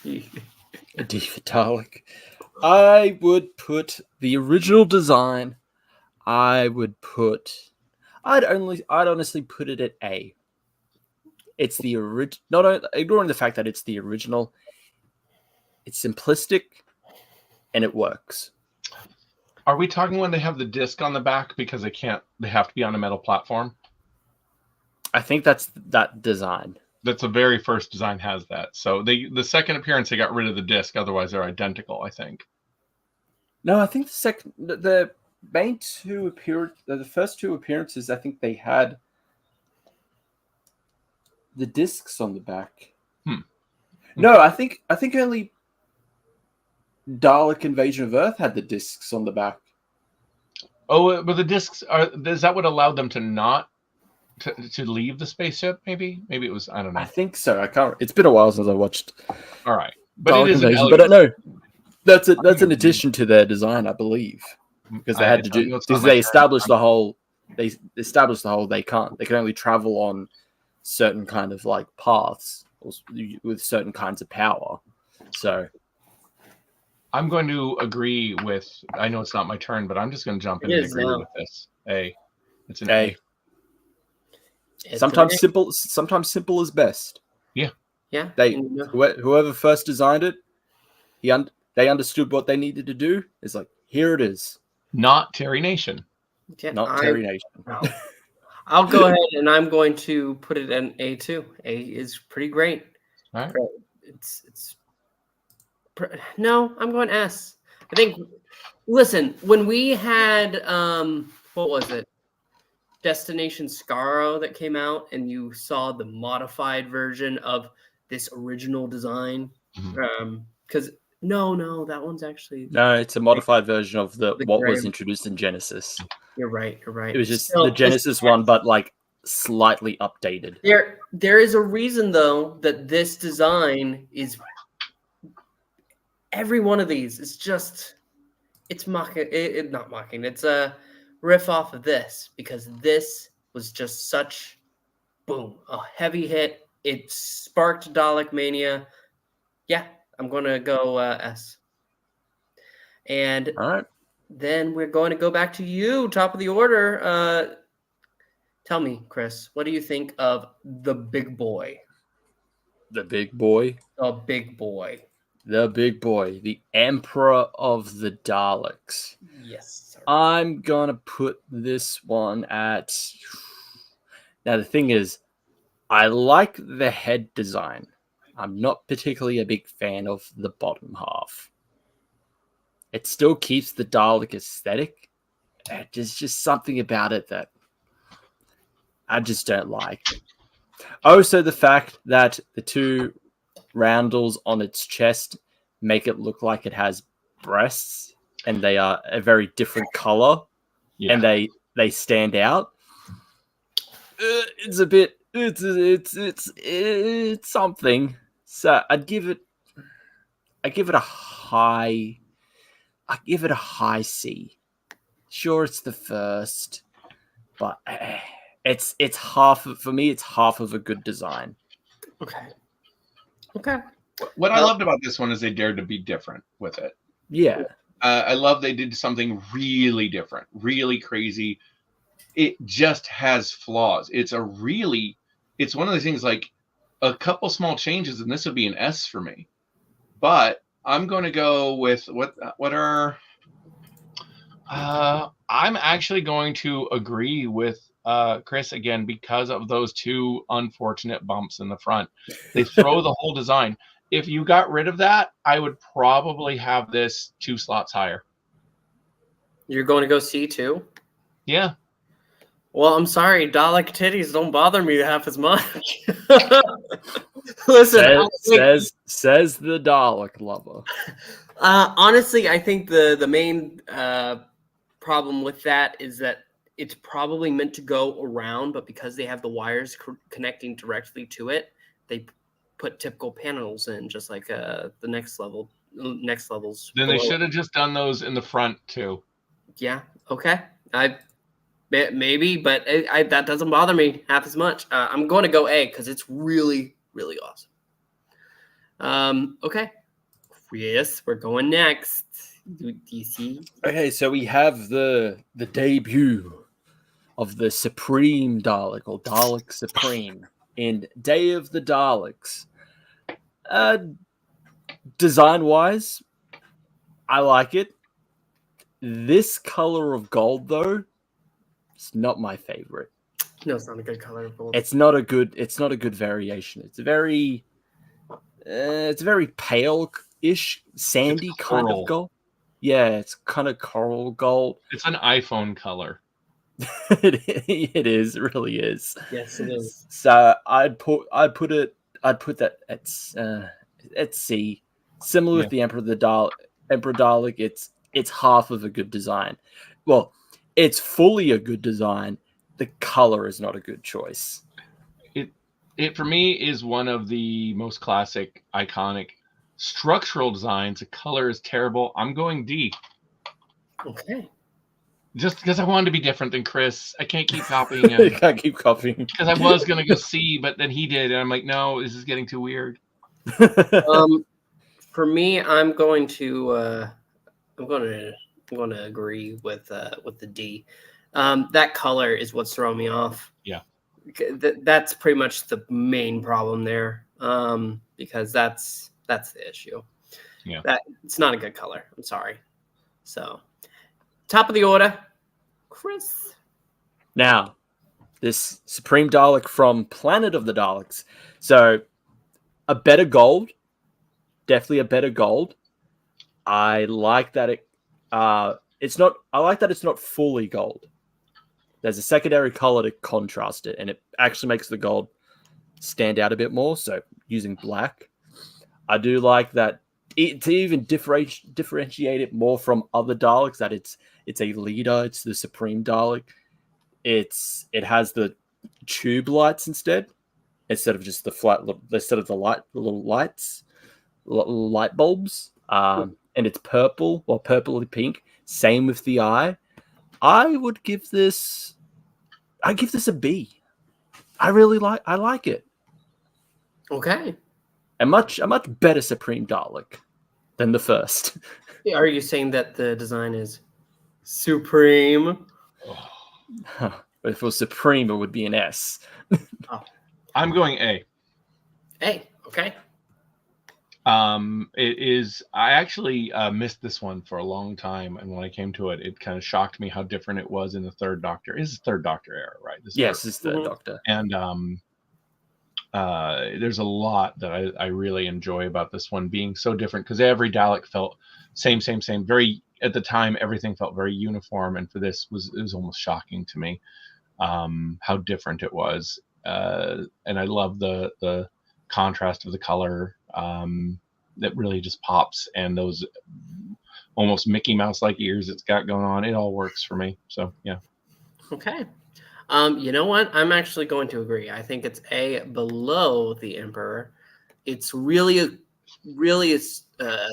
Speaker 2: D for Dalek. I would put the original design. I'd honestly put it at A. It's the original. Not ignoring the fact that it's the original. It's simplistic, and it works.
Speaker 3: Are we talking when they have the disc on the back because they have to be on a metal platform?
Speaker 2: I think that's that design.
Speaker 3: That's the very first design has that. So the second appearance, they got rid of the disc. Otherwise, they're identical, I think.
Speaker 2: No, I think the main two appeared, the first two appearances, I think they had the discs on the back. No, I think only Dalek Invasion of Earth had the discs on the back.
Speaker 3: Oh, but the discs is that what allowed them to not to leave the spaceship? Maybe it was, I don't know.
Speaker 2: I think so. I can't. It's been a while since I watched.
Speaker 3: All right, but
Speaker 2: Dalek
Speaker 3: it is
Speaker 2: Invasion, but no, that's an addition to their design, I believe, because they had to do because they established the whole. They established the whole. They can only travel on certain kind of like paths with certain kinds of power. So
Speaker 3: I'm going to agree with. I know it's not my turn, but I'm just going to jump in and agree with this. A, it's an A.
Speaker 2: Sometimes simple is best.
Speaker 3: Yeah.
Speaker 2: Whoever first designed it, they understood what they needed to do. It's like, here it is.
Speaker 3: Not Terry Nation.
Speaker 1: Yeah,
Speaker 2: Not Terry Nation.
Speaker 1: I'll go ahead and I'm going to put it in A2. A is pretty great.
Speaker 3: All right.
Speaker 1: No, I'm going S. I think. Listen, when we had what was it? Destination Scarrow that came out, and you saw the modified version of this original design. Because no, that one's actually
Speaker 2: it's a modified version of what was introduced in Genesis.
Speaker 1: You're right.
Speaker 2: It was just the Genesis one, but like slightly updated.
Speaker 1: There is a reason though that this design is. Every one of these is just. It's mocking. Not mocking. It's a riff off of this because this was just such, boom, a heavy hit. It sparked Dalek Mania. Yeah, I'm going to go S. And
Speaker 2: all right,
Speaker 1: then we're going to go back to you, top of the order. Tell me, Chris, what do you think of the big boy?
Speaker 2: The big boy?
Speaker 1: The big boy.
Speaker 2: The big boy, the Emperor of the Daleks.
Speaker 1: Yes, sir.
Speaker 2: I'm gonna put this one at. Now the thing is, I like the head design. I'm not particularly a big fan of the bottom half. It still keeps the Dalek aesthetic, there's just something about it that I just don't like. Also, the fact that the two roundels on its chest make it look like it has breasts, and they are a very different color, and they stand out. It's a bit. It's something. So I'd give it a high. I give it a high C. Sure, it's the first, but it's half for me. It's half of a good design.
Speaker 1: Okay.
Speaker 3: What I loved about this one is they dared to be different with it.
Speaker 2: Yeah.
Speaker 3: I love they did something really different, really crazy. It just has flaws. It's one of those things like a couple small changes, and this would be an S for me. But I'm going to go with I'm actually going to agree with Chris again because of those two unfortunate bumps in the front. They throw the whole design. If you got rid of that, I would probably have this 2 slots higher.
Speaker 1: You're going to go C too?
Speaker 3: Yeah.
Speaker 1: Well, I'm sorry, Dalek titties don't bother me half as much. Listen,
Speaker 2: says the Dalek lover.
Speaker 1: Honestly, I think the main problem with that is that it's probably meant to go around, but because they have the wires connecting directly to it, they put typical panels in, just like the next levels.
Speaker 3: Then they should have just done those in the front too.
Speaker 1: Yeah. Okay. Maybe, but that doesn't bother me half as much. I'm going to go A because it's really, really awesome. Okay. Chris, we're going next. Do you see?
Speaker 2: Okay, so we have the debut of the Supreme Dalek, or Dalek Supreme, in Day of the Daleks. Design-wise, I like it. This color of gold, though, it's not my favorite.
Speaker 1: No, it's not a good color of gold.
Speaker 2: It's not a good variation. It's a very pale-ish, sandy kind of gold. Yeah, it's kind of coral gold.
Speaker 3: It's an iPhone color.
Speaker 2: It is. It really is.
Speaker 1: Yes, it is.
Speaker 2: So I'd put that at C. Similar with the Emperor Dalek. It's half of a good design. Well, it's fully a good design. The color is not a good choice.
Speaker 3: It for me is one of the most classic, iconic structural designs. The color is terrible. I'm going D.
Speaker 1: Okay.
Speaker 3: Just because I wanted to be different than Chris. I can't keep copying him.
Speaker 2: I can't keep copying.
Speaker 3: Because I was going to go C, but then he did. And I'm like, no, this is getting too weird.
Speaker 1: For me, I'm going to agree with the D. That color is what's throwing me off.
Speaker 3: Yeah.
Speaker 1: That's pretty much the main problem there. Because that's the issue.
Speaker 3: Yeah.
Speaker 1: That it's not a good color. I'm sorry. So, top of the order, Chris.
Speaker 2: Now, this Supreme Dalek from Planet of the Daleks. So, a better gold. Definitely a better gold. I like that it's not fully gold. There's a secondary color to contrast it, and it actually makes the gold stand out a bit more. So, using black. I do like that to even differentiate it more from other Daleks, that it's a leader, it's the Supreme Dalek. It has the tube lights instead of just the little light bulbs. And it's purple or purpley pink. Same with the eye. I give this a B. I like it.
Speaker 1: Okay.
Speaker 2: A much better Supreme Dalek than the first.
Speaker 1: Are you saying that the design is supreme?
Speaker 2: But if it was Supreme, it would be an S.
Speaker 3: I'm going A.
Speaker 1: A. Okay.
Speaker 3: It is. I actually missed this one for a long time, and when I came to it, it kind of shocked me how different it was in the Third Doctor. This is Third Doctor era, right?
Speaker 2: Yes, it's Third Doctor.
Speaker 3: And there's a lot that I really enjoy about this one being so different, because every Dalek felt Same. Very, at the time, everything felt very uniform, and for this it was almost shocking to me how different it was. And I love the contrast of the color that really just pops, and those almost Mickey Mouse like ears it's got going on. It all works for me. So yeah.
Speaker 1: Okay. You know what? I'm actually going to agree. I think it's below the Emperor. It's really a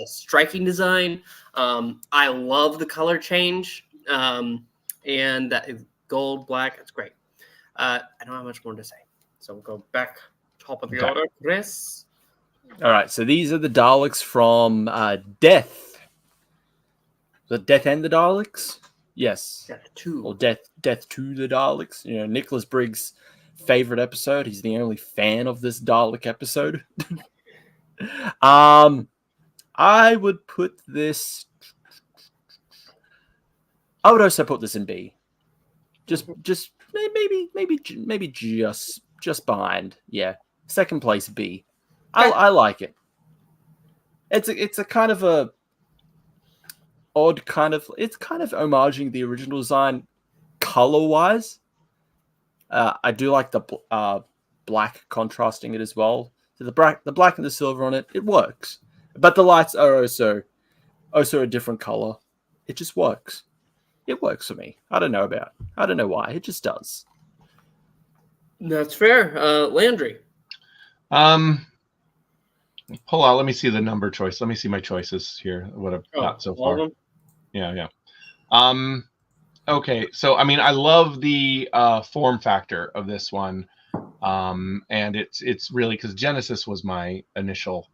Speaker 1: striking design. I love the color change. And that is gold, black. It's great. I don't have much more to say. So we'll go back top of the order. Chris.
Speaker 2: All right. So these are the Daleks from Death. The Death and the Daleks? Yes.
Speaker 1: Death 2.
Speaker 2: Or Death to the Daleks. You know, Nicholas Briggs' favorite episode. He's the only fan of this Dalek episode. I would put this. I would also put this in B. Just maybe just behind. Yeah, second place B. I like it. It's a kind of a odd kind of. It's kind of homaging the original design, color wise. I do like the black contrasting it as well. So the black and the silver on it, it works. But the lights are also a different color. It just works. It works for me. I don't know why. It just does.
Speaker 1: That's fair. Landry.
Speaker 3: Pull out. Let me see the number choice. Let me see my choices here. What I've got so far. Yeah. Okay. So I mean, I love the form factor of this one, and it's really because Genesis was my initial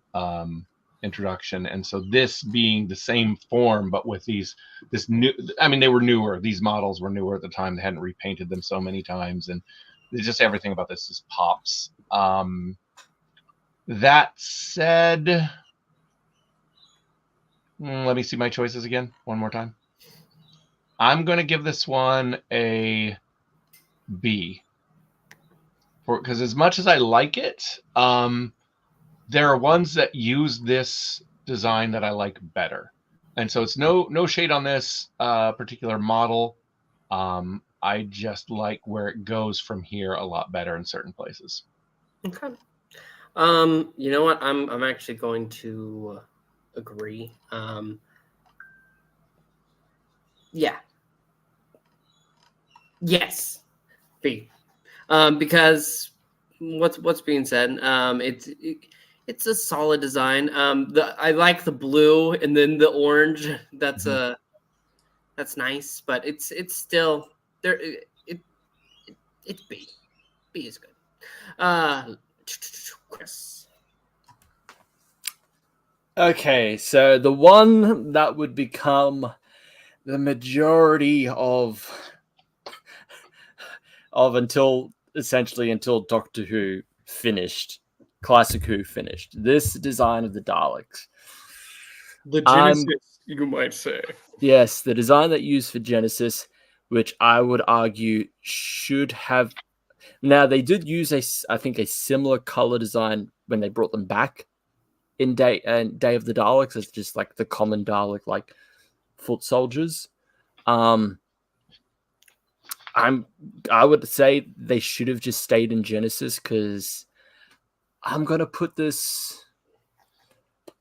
Speaker 3: introduction, and so this being the same form but with this new, I mean, they were newer, these models were newer at the time, they hadn't repainted them so many times, and just everything about this just pops. That said, let me see my choices again one more time. I'm going to give this one a B, because as much as I like it, there are ones that use this design that I like better. And so it's no shade on this particular model. I just like where it goes from here a lot better in certain places.
Speaker 1: Okay. You know what? I'm actually going to agree. Yeah. Yes. B. Because what's being said, it's a solid design. I like the blue and then the orange. That's that's nice, but it's still there. It's B. B is good. Chris.
Speaker 2: Okay, so the one that would become the majority of until Doctor Who finished. Classic Who finished. This design of the Daleks.
Speaker 1: The Genesis, you might say.
Speaker 2: Yes, the design that used for Genesis, which I would argue should have. Now, they did use I think a similar color design when they brought them back in Day of the Daleks. It's just like the common Dalek, like foot soldiers. I would say they should have just stayed in Genesis, because I'm gonna put this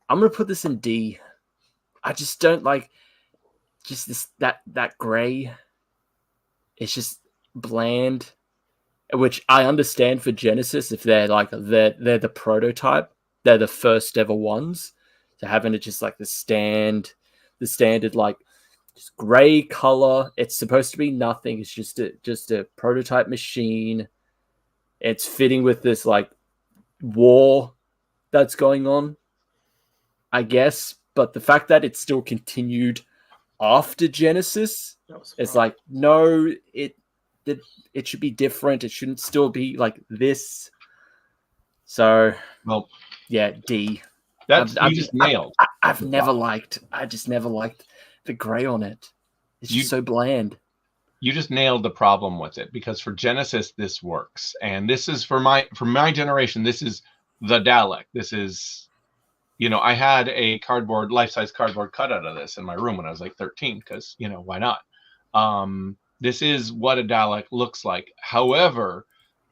Speaker 2: in D. I just don't like just that gray. It's just bland, which I understand for Genesis if they're the prototype, they're the first ever ones. So having it just like the standard like just gray color. It's supposed to be nothing. It's just a prototype machine. It's fitting with this like war that's going on, I guess. But the fact that it still continued after Genesis, it's like, no, it should be different. It shouldn't still be like this. So,
Speaker 3: well,
Speaker 2: yeah, D.
Speaker 3: That's you just nailed.
Speaker 2: I just never liked the gray on it. It's just so bland.
Speaker 3: You just nailed the problem with it, because for Genesis this works, and this is for my generation. This is the Dalek. This is I had a life-size cardboard cutout of this in my room when I was like 13 because, why not? This is what a Dalek looks like. However,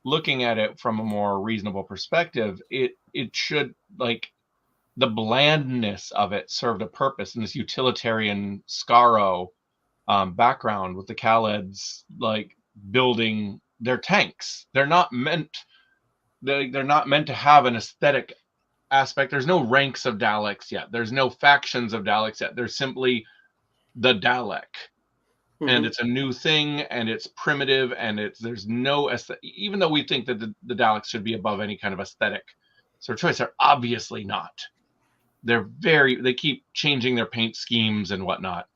Speaker 3: looking at it from a more reasonable perspective, it should, like, the blandness of it served a purpose in this utilitarian Skaro background with the Khaleds like building their tanks. They're not meant to have an aesthetic aspect. There's no ranks of Daleks yet. There's no factions of Daleks yet. There's simply the Dalek. And it's a new thing, and it's primitive, and there's no even though we think that the Daleks should be above any kind of aesthetic sort of choice, they're obviously not. They keep changing their paint schemes and whatnot.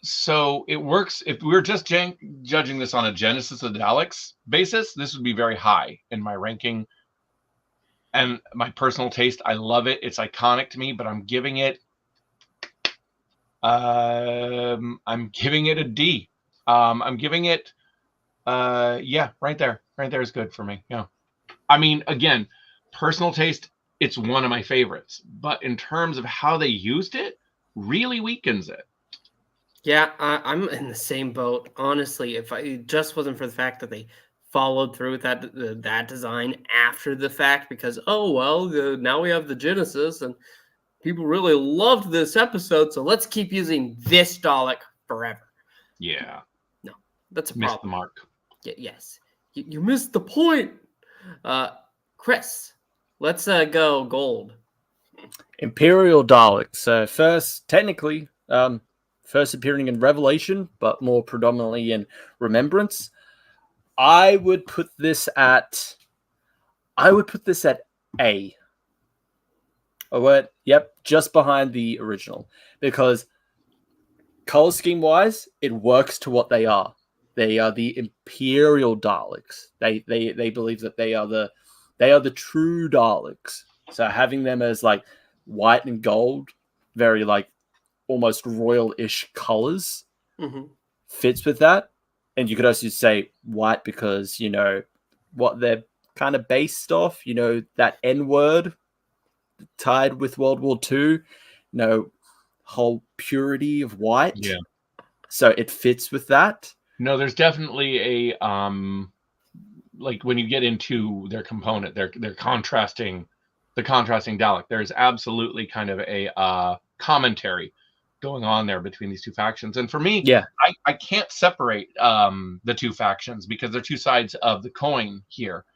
Speaker 3: So it works. If we were just judging this on a Genesis of the Daleks basis, this would be very high in my ranking. And my personal taste, I love it. It's iconic to me, but I'm giving it a D. I'm giving it right there. Right there is good for me. Yeah. I mean, again, personal taste, it's one of my favorites, but in terms of how they used it, really weakens it.
Speaker 1: Yeah, I'm in the same boat. Honestly, if it just wasn't for the fact that they followed through with that design after the fact, because now we have the Genesis and people really loved this episode, so let's keep using this Dalek forever.
Speaker 3: Yeah.
Speaker 1: No, that's a
Speaker 3: Missed
Speaker 1: problem.
Speaker 3: the mark.
Speaker 1: Yes. You missed the point. Chris, let's go gold.
Speaker 2: Imperial Daleks. So first, technically, first appearing in Revelation, but more predominantly in Remembrance. I would put this at A. Just behind the original, because color scheme wise, it works to what they are. They are the Imperial Daleks. They believe that they are the true Daleks. So having them as like white and gold, very like almost royal-ish colors, fits with that. And you could also say white because what they're kind of based off. That N word tied with World War II, whole purity of white.
Speaker 3: Yeah.
Speaker 2: So it fits with that.
Speaker 3: No, there's definitely a like when you get into their component, they're contrasting Dalek. There's absolutely kind of a commentary going on there between these two factions. And for me, I can't separate the two factions because they're two sides of the coin here.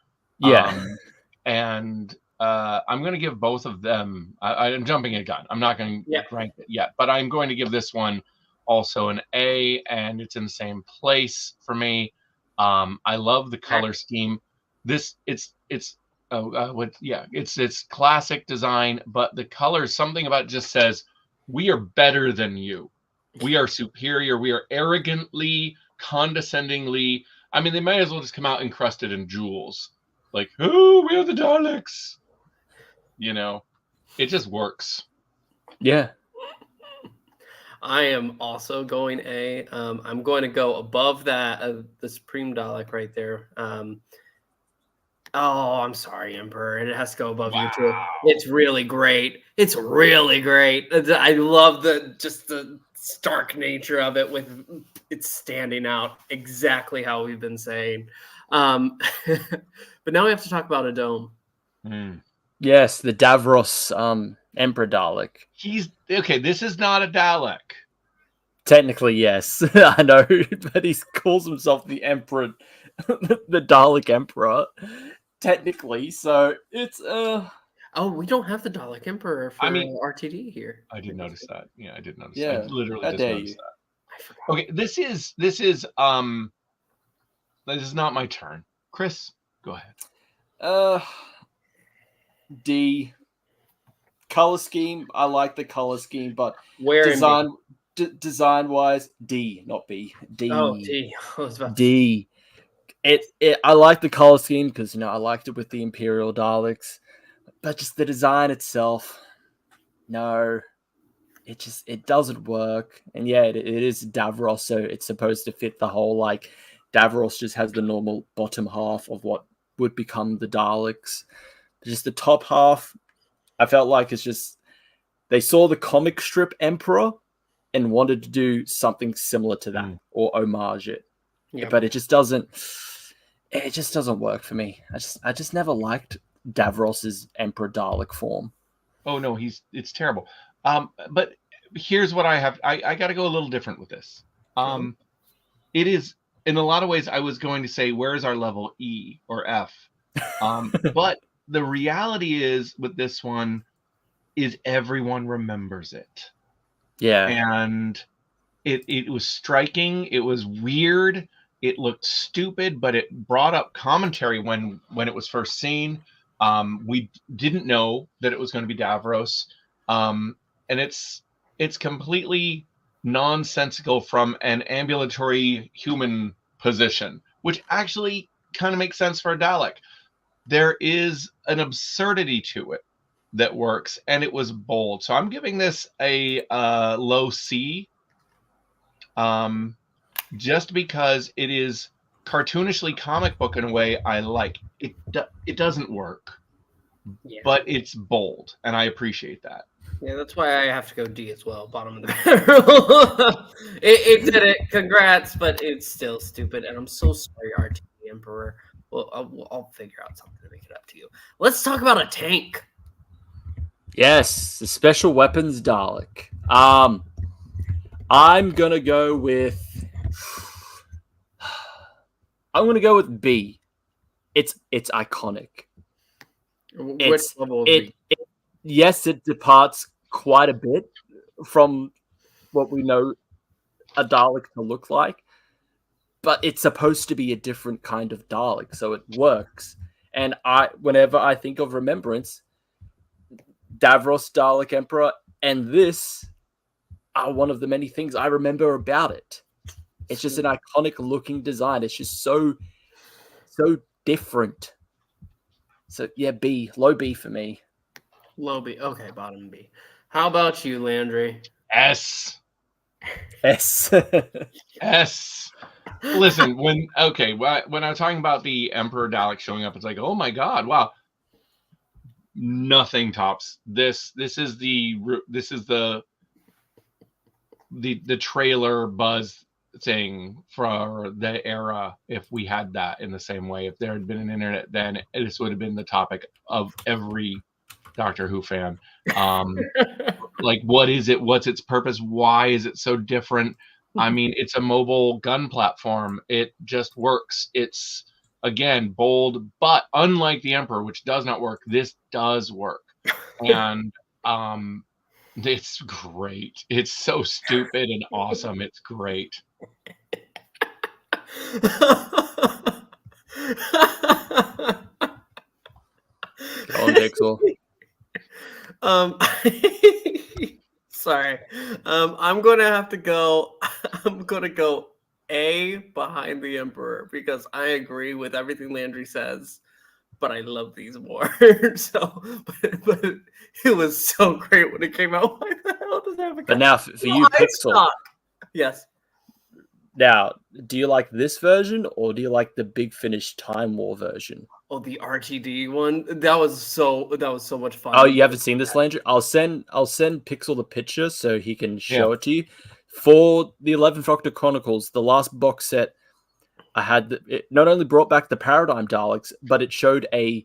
Speaker 3: And I'm going to give both of them. I'm jumping a gun. I'm not going to rank it yet, but I'm going to give this one also an A, and it's in the same place for me. I love the color scheme. It's classic design, but the colors, something about it just says we are better than you. We are superior. We are arrogantly, condescendingly. I mean, they might as well just come out encrusted in jewels. Like, oh, we are the Daleks. It just works.
Speaker 2: Yeah.
Speaker 1: I am also going A. I'm going to go above that, the Supreme Dalek right there. I'm sorry, Emperor. It has to go above you too. It's really great. It's really great. I love the stark nature of it, with it standing out exactly how we've been saying. But now we have to talk about a dome.
Speaker 2: Yes, the Davros Emperor Dalek.
Speaker 3: He's okay. This is not a Dalek.
Speaker 2: Technically, yes. I know, but he calls himself the Emperor, the Dalek Emperor. Technically, so it's
Speaker 1: we don't have the Dalek Emperor for RTD here.
Speaker 3: I did notice that. Yeah, I did notice.
Speaker 2: Yeah,
Speaker 3: I literally just noticed that. Okay, this is not my turn. Chris, go ahead.
Speaker 2: D. Color scheme, I like the color scheme, but design wise, D, not B. D.
Speaker 1: Oh, D.
Speaker 2: D. I like the color scheme because I liked it with the Imperial Daleks, but just the design itself, no, it doesn't work. And yeah, it is Davros, so it's supposed to fit the whole, like, Davros just has the normal bottom half of what would become the Daleks. Just the top half, I felt like it's just they saw the comic strip Emperor and wanted to do something similar to that or homage it.
Speaker 1: Yeah.
Speaker 2: But it just doesn't work for me. I just never liked Davros's Emperor Dalek form.
Speaker 3: Oh no, it's terrible. But here's what I have. I got to go a little different with this. It is in a lot of ways. I was going to say, where's our level E or F? But the reality is with this one is everyone remembers it.
Speaker 2: Yeah,
Speaker 3: and it was striking. It was weird. It looked stupid, but it brought up commentary when it was first seen. We didn't know that it was going to be Davros, and it's completely nonsensical from an ambulatory human position, which actually kind of makes sense for a Dalek. There is an absurdity to it that works, and it was bold. So I'm giving this a low C. Just because it is cartoonishly comic book in a way I like. It doesn't work, but it's bold, and I appreciate that.
Speaker 1: Yeah, that's why I have to go D as well, bottom of the barrel. it did it. Congrats, but it's still stupid, and I'm so sorry, RT Emperor. Well, I'll figure out something to make it up to you. Let's talk about a tank.
Speaker 2: Yes, the special weapons Dalek. I'm gonna go with B. It's iconic.
Speaker 1: Which level of B?
Speaker 2: Yes, it departs quite a bit from what we know a Dalek to look like, but it's supposed to be a different kind of Dalek, so it works. And whenever I think of Remembrance, Davros Dalek Emperor and this are one of the many things I remember about it. It's just an iconic looking design. It's just so different. So yeah, B, low B for me.
Speaker 1: Low B. Okay, bottom B. How about you, Landry?
Speaker 3: S.
Speaker 2: S.
Speaker 3: S. Listen, when I'm talking about the Emperor Dalek showing up, it's like, oh my god, wow. Nothing tops this. This is the trailer buzz thing for the era. If we had that in the same way, if there had been an internet, then this would have been the topic of every Doctor Who fan. Like, what is it? What's its purpose? Why is it so different? I mean, it's a mobile gun platform. It just works. It's, again, bold, but unlike the Emperor, which does not work, this does work. And it's great. It's so stupid and awesome. It's great.
Speaker 2: Go on, Pixel.
Speaker 1: Sorry. I'm gonna go A behind the Emperor because I agree with everything Landry says, but I love these more. But it was so great when it came out. Why the hell does that happen?
Speaker 2: But now for you, Pixel.
Speaker 1: Yes.
Speaker 2: Now, do you like this version or do you like the Big Finish Time War version?
Speaker 1: Oh, the RTD one. That was so much fun.
Speaker 2: Oh, you haven't seen this, Landry? I'll send Pixel the picture so he can show it to you. For the 11th Doctor Chronicles, the last box set, it not only brought back the Paradigm Daleks, but it showed a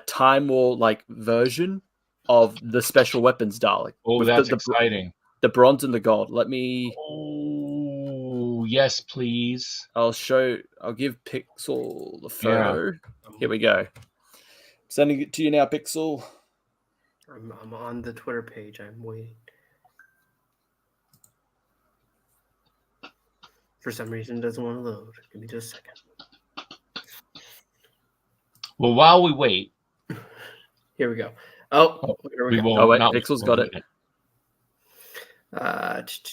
Speaker 2: Time War like version of the Special Weapons Dalek.
Speaker 3: Oh, that's exciting.
Speaker 2: The bronze and the gold. Let me.
Speaker 3: Oh, yes, please.
Speaker 2: I'll give Pixel the photo. Yeah. Here we go. Sending it to you now, Pixel.
Speaker 1: I'm on the Twitter page. I'm waiting. For some reason, it doesn't want to load. Give me just a second.
Speaker 3: Well, while we wait.
Speaker 1: Here we go. Oh, here we go.
Speaker 2: Oh, wait, Pixel's got it.
Speaker 1: I have to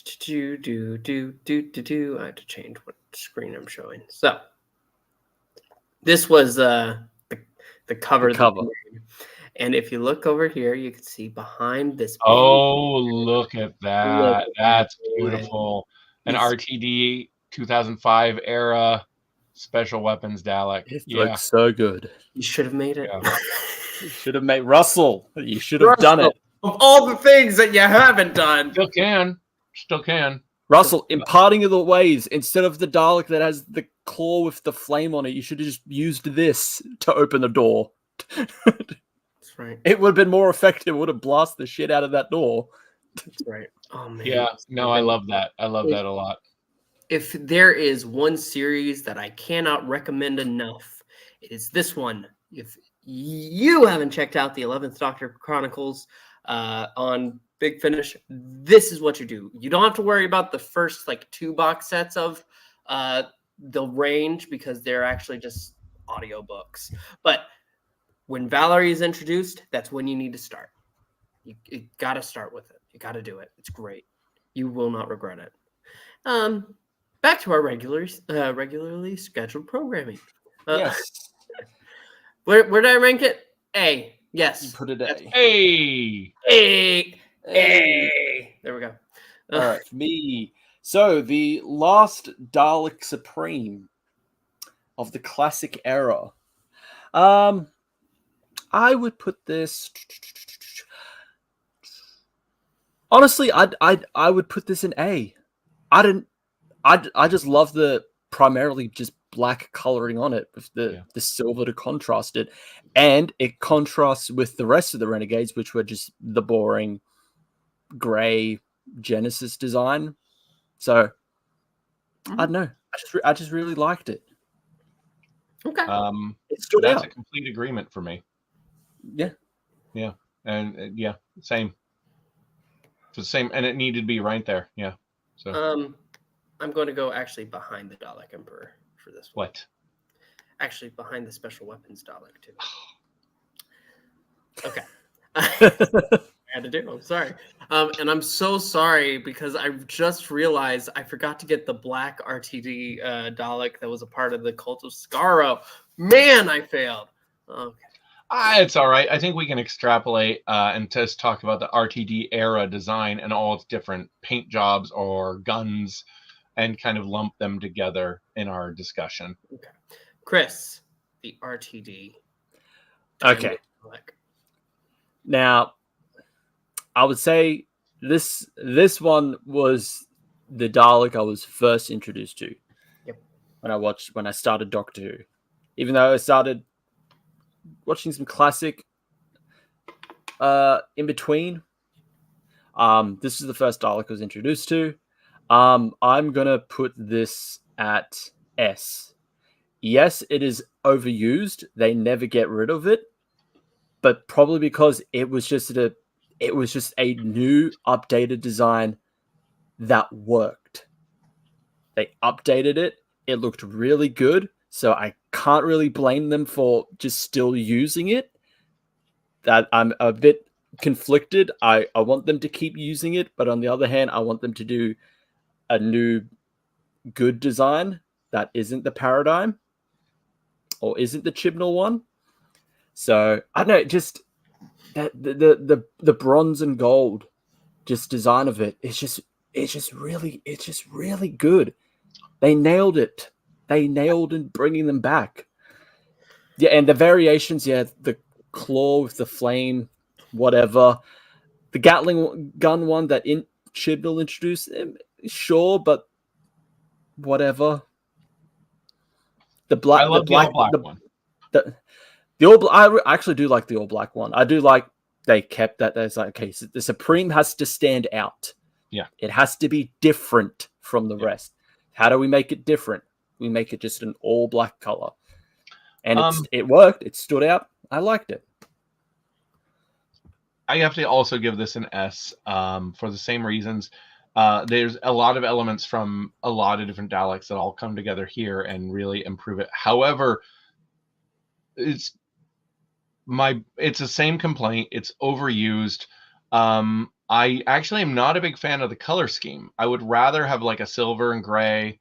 Speaker 1: change what screen I'm showing. So this was the cover.
Speaker 2: The cover.
Speaker 1: And if you look over here, you can see behind this.
Speaker 3: Oh, look at that! That's beautiful. An RTD 2005 era Special Weapons Dalek.
Speaker 2: It looks so good.
Speaker 1: You should have made it.
Speaker 2: Should have made Russell. You should have done it.
Speaker 1: Of all the things that you haven't done.
Speaker 3: Still can.
Speaker 2: Russell, imparting of the ways, instead of the Dalek that has the claw with the flame on it, you should have just used this to open the door.
Speaker 1: That's right.
Speaker 2: It would have been more effective. It would have blasted the shit out of that door.
Speaker 1: That's right. Oh, man.
Speaker 3: Yeah, no, I love that. I love that a lot.
Speaker 1: If there is one series that I cannot recommend enough, it is this one. If you haven't checked out the 11th Doctor Chronicles on Big Finish, this is what you do. You don't have to worry about the first like 2 box sets of the range because they're actually just audiobooks. But when Valerie is introduced, that's when you need to start. You got to start with it. You got to do it. It's great. You will not regret it. Back to our regularly scheduled programming.
Speaker 2: Yes.
Speaker 1: Where did I rank it? A. Yes.
Speaker 2: You put it A.
Speaker 1: A. There we go.
Speaker 2: All right, for me. So the last Dalek Supreme of the classic era. I would put this. Honestly, I would put this in A. I just love the primarily just black coloring on it with the silver to contrast it, and it contrasts with the rest of the Renegades, which were just the boring gray Genesis design. So I don't know. I just really liked it.
Speaker 1: Okay.
Speaker 2: It stood
Speaker 3: That's
Speaker 2: out.
Speaker 3: a complete agreement for me.
Speaker 2: Yeah.
Speaker 3: And same. It's the same, and it needed to be right there. Yeah. So
Speaker 1: I'm going to go actually behind the Dalek Emperor for this one.
Speaker 3: what?
Speaker 1: Actually, behind the special weapons Dalek too. Okay. I had to do. I'm sorry. And I'm so sorry because I just realized I forgot to get the black RTD Dalek that was a part of the Cult of Skaro. Man, I failed. Okay.
Speaker 3: It's all right. I think we can extrapolate and just talk about the RTD era design and all its different paint jobs or guns and kind of lump them together in our discussion.
Speaker 1: Okay. Chris, the RTD.
Speaker 2: Okay. Now, I would say this one was the Dalek I was first introduced to.
Speaker 1: Yep.
Speaker 2: When I started Doctor Who. Even though I started watching some classic in between. This is the first Dalek I was introduced to. I'm gonna put this at S. Yes, it is overused. They never get rid of it, but probably because it was just a new updated design that worked. They updated it. It looked really good. So I can't really blame them for just still using it. That I'm a bit conflicted. I want them to keep using it, but on the other hand, I want them to do a new good design that isn't the Paradigm or isn't the Chibnall one. So I don't know, just that the bronze and gold just design of it. It's just really good. They nailed it. They nailed in bringing them back. Yeah, and the variations, the claw with the flame, whatever. The Gatling gun one that Chibnall introduced, sure, but whatever.
Speaker 3: I love the all black one.
Speaker 2: I actually do like the all black one. I do like they kept that. There's like, okay, so the Supreme has to stand out.
Speaker 3: Yeah,
Speaker 2: it has to be different from the rest. How do we make it different? We make it just an all black color, and it worked. It stood out. I liked it.
Speaker 3: I have to also give this an S for the same reasons. There's a lot of elements from a lot of different Daleks that all come together here and really improve it. However, it's the same complaint. It's overused. I actually am not a big fan of the color scheme. I would rather have like a silver and gray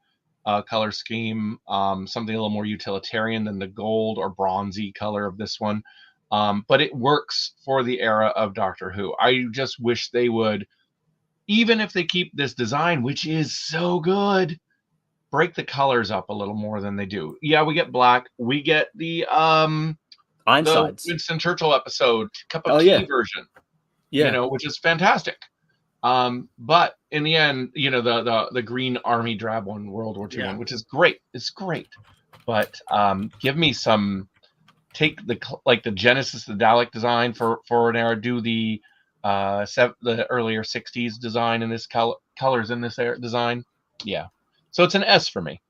Speaker 3: color scheme, something a little more utilitarian than the gold or bronzy color of this one. But it works for the era of Doctor Who. I just wish they would, even if they keep this design, which is so good, break the colors up a little more than they do. Yeah, we get black. We get the
Speaker 2: Ironsides.
Speaker 3: Winston Churchill episode, cup of
Speaker 2: Oh,
Speaker 3: tea
Speaker 2: yeah.
Speaker 3: version,
Speaker 2: Yeah.
Speaker 3: which is fantastic. But in the end, the Green Army drab one, World War II one, which is great. It's great. But give me some. Take the Genesis, the Dalek design for an era. Do the earlier '60s design in this colors in this era design. Yeah, so it's an S for me.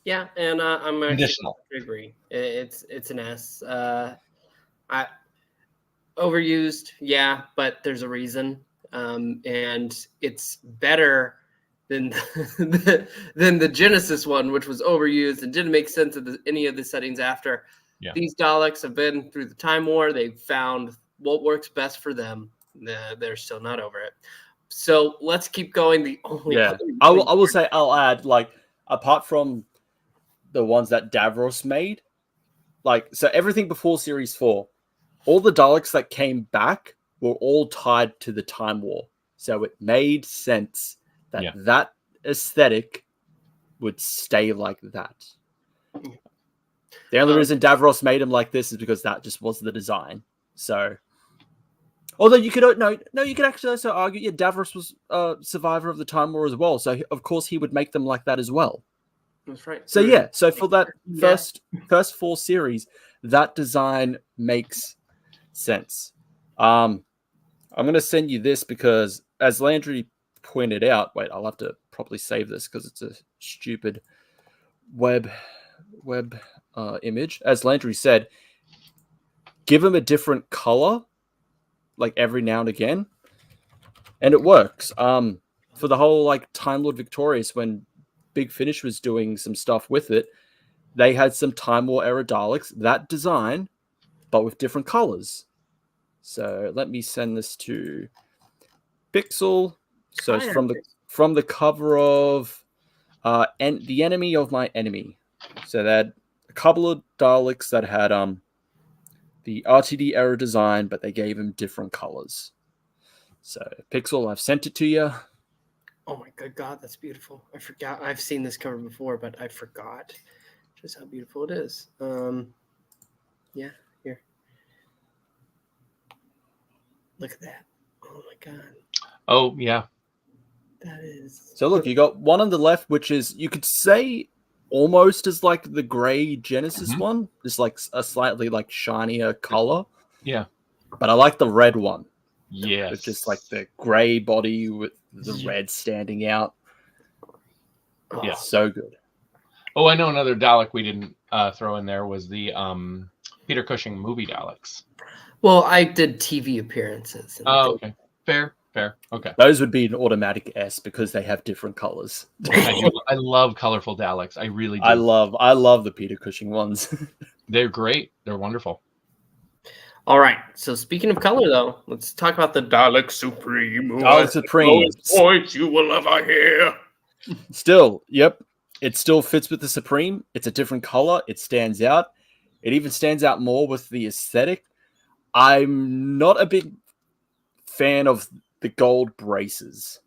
Speaker 1: Yeah, and I'm actually
Speaker 3: Conditional.
Speaker 1: agree. It's an S. I overused, yeah, but there's a reason, and it's better than than the Genesis one, which was overused and didn't make sense of any of the settings after.
Speaker 3: Yeah.
Speaker 1: These Daleks have been through the Time War. They've found what works best for them. They're still not over it. So let's keep going. The only
Speaker 2: I will say, I'll add, like, apart from the ones that Davros made, like, so everything before Series 4, all the Daleks that came back were all tied to the Time War. So it made sense that that aesthetic would stay like that. The only reason Davros made him like this is because that just was the design. So, although you could you could actually also argue, yeah, Davros was a survivor of the Time War as well. So of course he would make them like that as well.
Speaker 1: That's right.
Speaker 2: So yeah, so for that first 4 series, that design makes sense. I'm gonna send you this because, as Landry pointed out, wait, I'll have to probably save this because it's a stupid web image. As Landry said, give them a different color, like every now and again, and it works. For the whole like Time Lord Victorious, when Big Finish was doing some stuff with it, they had some Time War era Daleks, that design, but with different colors. So let me send this to Pixel. So it's from the cover of The Enemy of My Enemy. So they had a couple of Daleks that had the RTD era design, but they gave him different colors. So Pixel, I've sent it to you.
Speaker 1: Oh my good God, that's beautiful. I forgot. I've seen this cover before, but I forgot just how beautiful it is. Yeah, here. Look at that. Oh my God.
Speaker 3: Oh, yeah.
Speaker 1: That is.
Speaker 2: So look, you got one on the left, which is, you could say, almost as like the gray Genesis one. Just like a slightly like shinier color.
Speaker 3: Yeah.
Speaker 2: But I like the red one.
Speaker 3: Yes.
Speaker 2: With just like the gray body with the red standing out.
Speaker 3: Yeah.
Speaker 2: So good.
Speaker 3: Oh, I know another Dalek we didn't throw in there was the Peter Cushing movie Daleks.
Speaker 1: Well, I did TV appearances.
Speaker 3: Oh, okay. Fair. Okay.
Speaker 2: Those would be an automatic S because they have different colors.
Speaker 3: I love colorful Daleks. I really do.
Speaker 2: I love the Peter Cushing ones.
Speaker 3: They're great. They're wonderful.
Speaker 1: All right. So speaking of color, though, let's talk about the Dalek Supreme.
Speaker 2: Dalek Supreme.
Speaker 1: Voice you will ever hear.
Speaker 2: Still, yep. It still fits with the Supreme. It's a different color. It stands out. It even stands out more with the aesthetic. I'm not a big fan of the gold braces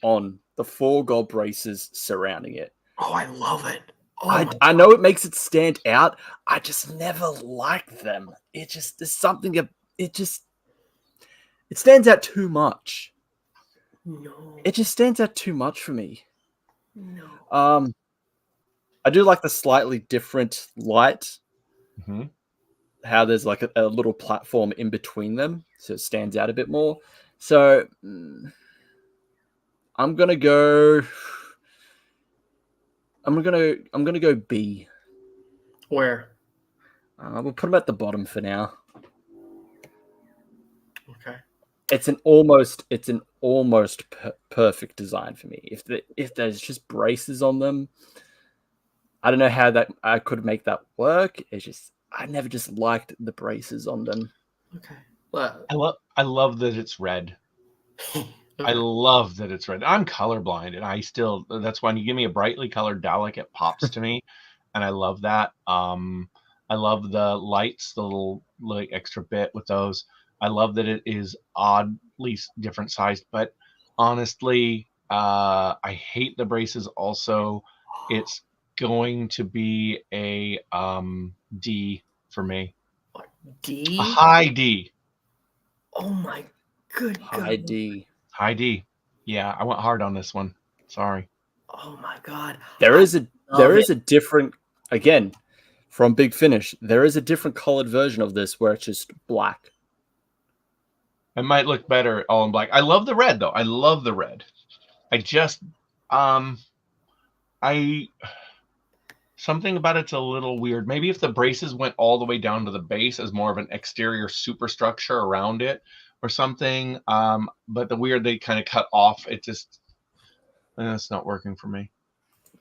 Speaker 2: on the 4 gold braces surrounding it.
Speaker 1: Oh, I love it. Oh,
Speaker 2: I know it makes it stand out. I just never liked them. It just, there's something, it stands out too much.
Speaker 1: No.
Speaker 2: It just stands out too much for me.
Speaker 1: No.
Speaker 2: I do like the slightly different light.
Speaker 3: Mm-hmm.
Speaker 2: How there's like a little platform in between them, so it stands out a bit more. So I'm gonna go B.
Speaker 1: Where?
Speaker 2: We'll put them at the bottom for now.
Speaker 1: Okay.
Speaker 2: It's an almost perfect design for me. If there's just braces on them, I don't know how that I could make that work. It's just I never just liked the braces on them.
Speaker 1: Okay. Well,
Speaker 3: I love that it's red.
Speaker 1: okay.
Speaker 3: I love that it's red. I'm colorblind, and that's when you give me a brightly colored Dalek, it pops to me, and I love that. I love the lights, the little like extra bit with those. I love that it is oddly different sized, but honestly, I hate the braces. Also, it's going to be a D for me.
Speaker 1: D?
Speaker 3: A high D.
Speaker 1: Oh my good
Speaker 2: High
Speaker 1: God.
Speaker 2: D.
Speaker 3: High D. Yeah, I went hard on this one. Sorry.
Speaker 1: Oh my God.
Speaker 2: There
Speaker 1: I
Speaker 2: is
Speaker 1: love it.
Speaker 2: a different, again, from Big Finish, there is a different colored version of this where it's just black.
Speaker 3: It might look better all in black. I love the red though. I love the red. I just I something about it's a little weird. Maybe if the braces went all the way down to the base as more of an exterior superstructure around it or something. But the weird they kind of cut off. It just it's not working for me.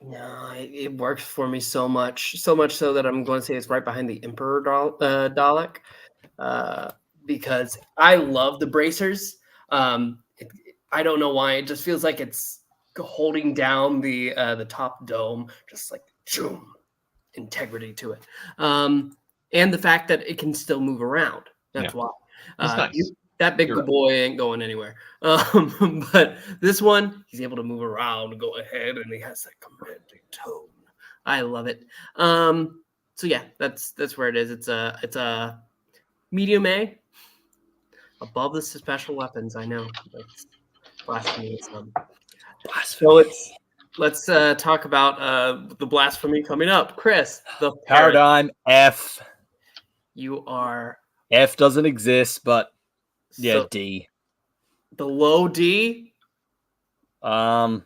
Speaker 1: No, it works for me so much so that I'm going to say it's right behind the Emperor Dalek, because I love the bracers. I don't know why. It just feels like it's holding down the top dome, just like zoom, integrity to it, and the fact that it can still move around. That's why.
Speaker 3: That's nice.
Speaker 1: That big
Speaker 3: You're
Speaker 1: boy ain't going anywhere. But this one, he's able to move around and go ahead, and he has that commanding tone. I love it. So yeah, that's where it is. It's a medium A, above the special weapons. I know. That's blasphemy. So let's talk about the blasphemy coming up. Chris, the
Speaker 2: Paradigm F.
Speaker 1: You are
Speaker 2: F doesn't exist, but yeah,
Speaker 1: so,
Speaker 2: D.
Speaker 1: The low D.
Speaker 2: I'll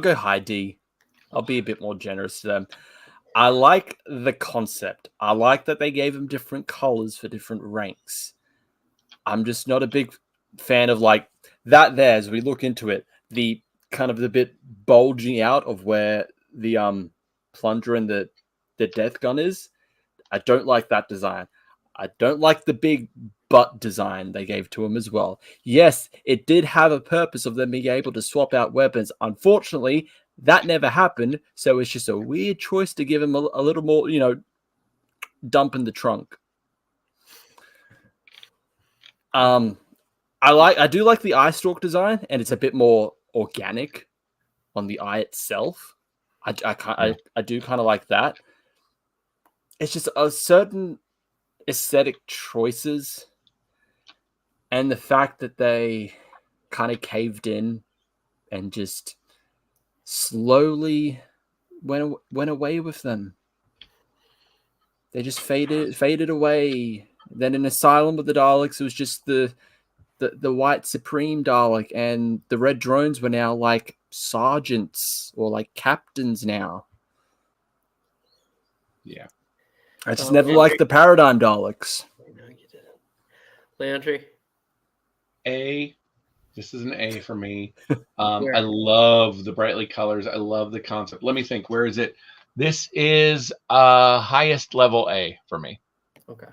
Speaker 2: go high D. I'll be a bit more generous to them. I like the concept. I like that they gave them different colors for different ranks. I'm just not a big fan of like that there, as we look into it, the kind of the bit bulging out of where the plunger and the death gun is. I don't like that design. I don't like the big butt design they gave to him as well. Yes, it did have a purpose of them being able to swap out weapons. Unfortunately, that never happened, so it's just a weird choice to give him a little more, dump in the trunk. I do like the eye stalk design, and it's a bit more organic on the eye itself. I do kind of like that. It's just a certain aesthetic choices, and the fact that they kind of caved in and just slowly went away with them. They just faded away. Then in Asylum of the Daleks, it was just the white Supreme Dalek, and the red drones were now like sergeants or like captains now.
Speaker 3: Yeah.
Speaker 2: I just never liked the Paradigm Daleks.
Speaker 1: No, you didn't. Landry?
Speaker 3: A. This is an A for me. I love the brightly colors. I love the concept. Let me think. Where is it? This is highest level A for me.
Speaker 1: Okay.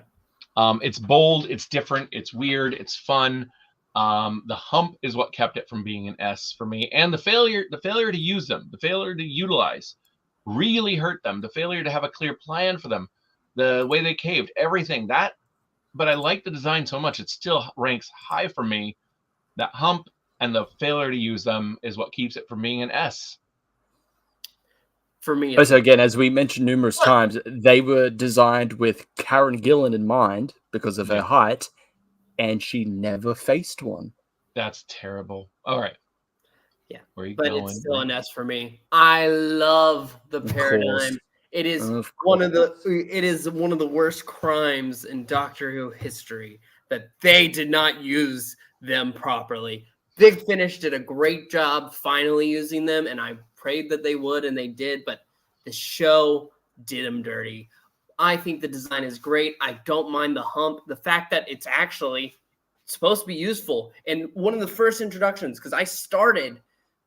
Speaker 3: It's bold. It's different. It's weird. It's fun. The hump is what kept it from being an S for me. And the failure to use them, the failure to utilize really hurt them. The failure to have a clear plan for them. The way they caved, everything that, but I like the design so much, it still ranks high for me. That hump and the failure to use them is what keeps it from being an S.
Speaker 1: For me,
Speaker 2: so again, as we mentioned numerous times, they were designed with Karen Gillan in mind because of her height, and she never faced one.
Speaker 3: That's terrible. All right.
Speaker 1: Yeah,
Speaker 3: where are you
Speaker 1: but
Speaker 3: going?
Speaker 1: It's still an S for me. I love the Paradigm. It is one of the worst crimes in Doctor Who history that they did not use them properly. Big Finish did a great job finally using them, and I prayed that they would, and they did, but the show did them dirty. I think the design is great. I don't mind the hump. The fact that it's actually supposed to be useful. And one of the first introductions, because I started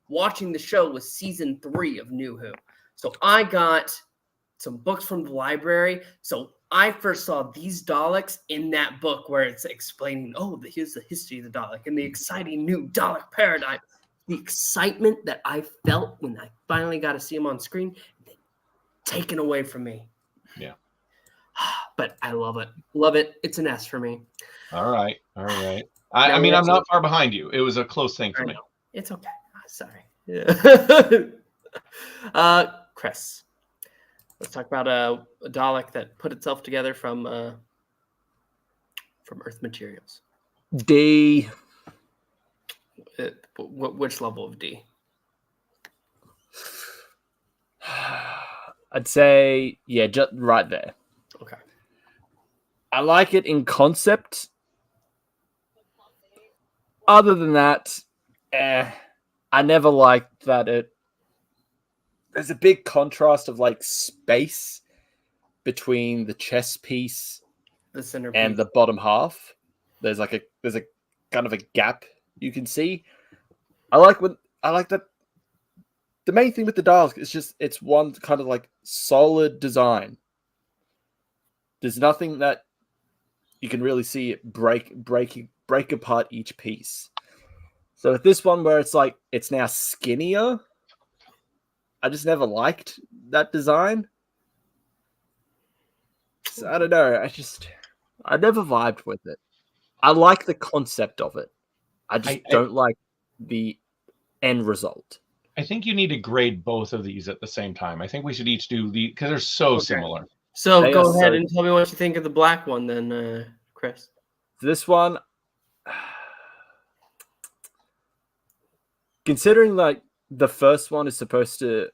Speaker 1: watching the show was season 3 of New Who. So I got some books from the library. So I first saw these Daleks in that book where it's explaining, here's the history of the Dalek and the exciting new Dalek paradigm. The excitement that I felt when I finally got to see him on screen, taken away from me.
Speaker 3: Yeah.
Speaker 1: But I love it. Love it. It's an S for me.
Speaker 3: All right. I mean, I'm not far behind you. It was a close thing for me.
Speaker 1: It's okay. Sorry. Yeah. Chris, Let's talk about a Dalek that put itself together from Earth materials.
Speaker 2: D.
Speaker 1: Which level of D?
Speaker 2: I'd say, yeah, just right there.
Speaker 1: Okay.
Speaker 2: I like it in concept. Other than that, I never liked that there's a big contrast of like space between the chest piece,
Speaker 1: the center
Speaker 2: and
Speaker 1: piece.
Speaker 2: the bottom half. There's a kind of a gap you can see. I like that. The main thing with the Daleks is just it's one kind of like solid design. There's nothing that you can really see it break apart each piece. So with this one where it's like it's now skinnier, I just never liked that design. So I don't know. I never vibed with it. I like the concept of it. I just don't like the end result.
Speaker 3: I think you need to grade both of these at the same time. I think we should each do because they're so similar.
Speaker 1: So
Speaker 2: They
Speaker 1: go
Speaker 2: are
Speaker 1: ahead
Speaker 2: so-
Speaker 1: and tell me what you think of the black one then, Chris.
Speaker 2: This one, considering like the first one is supposed to,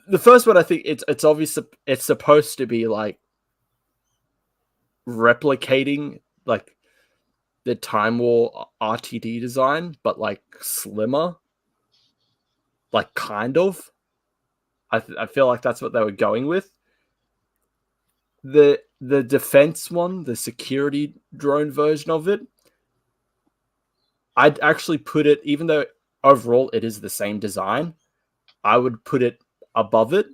Speaker 2: the first one I think it's obvious it's supposed to be like replicating like the Time War RTD design, but like slimmer, like kind of. I feel like that's what they were going with. The defense one, the security drone version of it, I'd actually put it, even though overall it is the same design, I would put it above it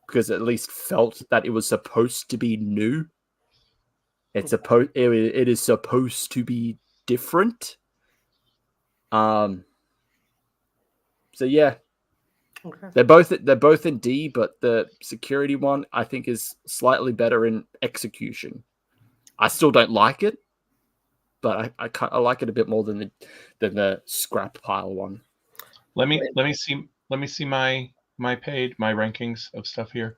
Speaker 2: because it at least felt that it was supposed to be new. It is supposed to be different. So yeah.
Speaker 1: Okay.
Speaker 2: They're both in D, but the security one I think is slightly better in execution. I still don't like it, but I like it a bit more than the scrap pile one.
Speaker 3: Let me see my page, my rankings of stuff here.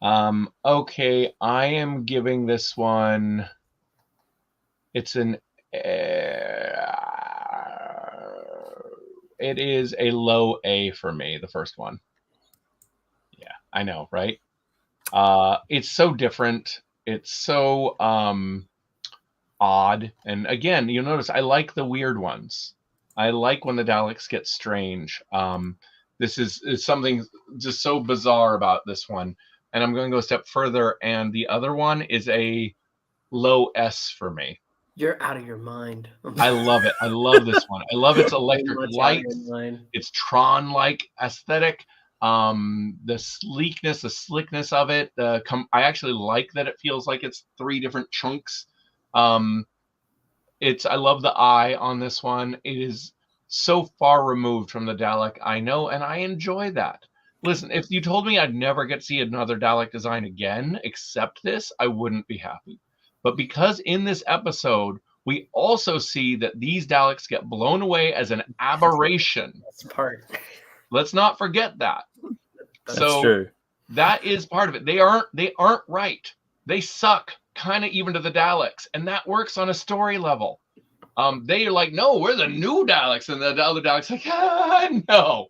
Speaker 3: Okay, I am giving this one. It's an. It is a low A for me, the first one. Yeah, I know, right? It's so different. It's so odd. And again, you'll notice I like the weird ones. I like when the Daleks get strange. This is something just so bizarre about this one. And I'm going to go a step further. And the other one is a low S for me.
Speaker 1: You're out of your mind.
Speaker 3: I love it. I love this one. I love its electric lights. Its Tron-like aesthetic. The sleekness, the slickness of it. I actually like that it feels like it's 3 different chunks. I love the eye on this one. It is so far removed from the Dalek I know, and I enjoy that. Listen, if you told me I'd never get to see another Dalek design again except this, I wouldn't be happy. But because in this episode, we also see that these Daleks get blown away as an aberration.
Speaker 1: That's part.
Speaker 3: Let's not forget that.
Speaker 2: That's
Speaker 3: so
Speaker 2: true.
Speaker 3: That is part of it. They aren't right. They suck, kind of even to the Daleks, and that works on a story level. They are like, no, we're the new Daleks, and the other Daleks like, no.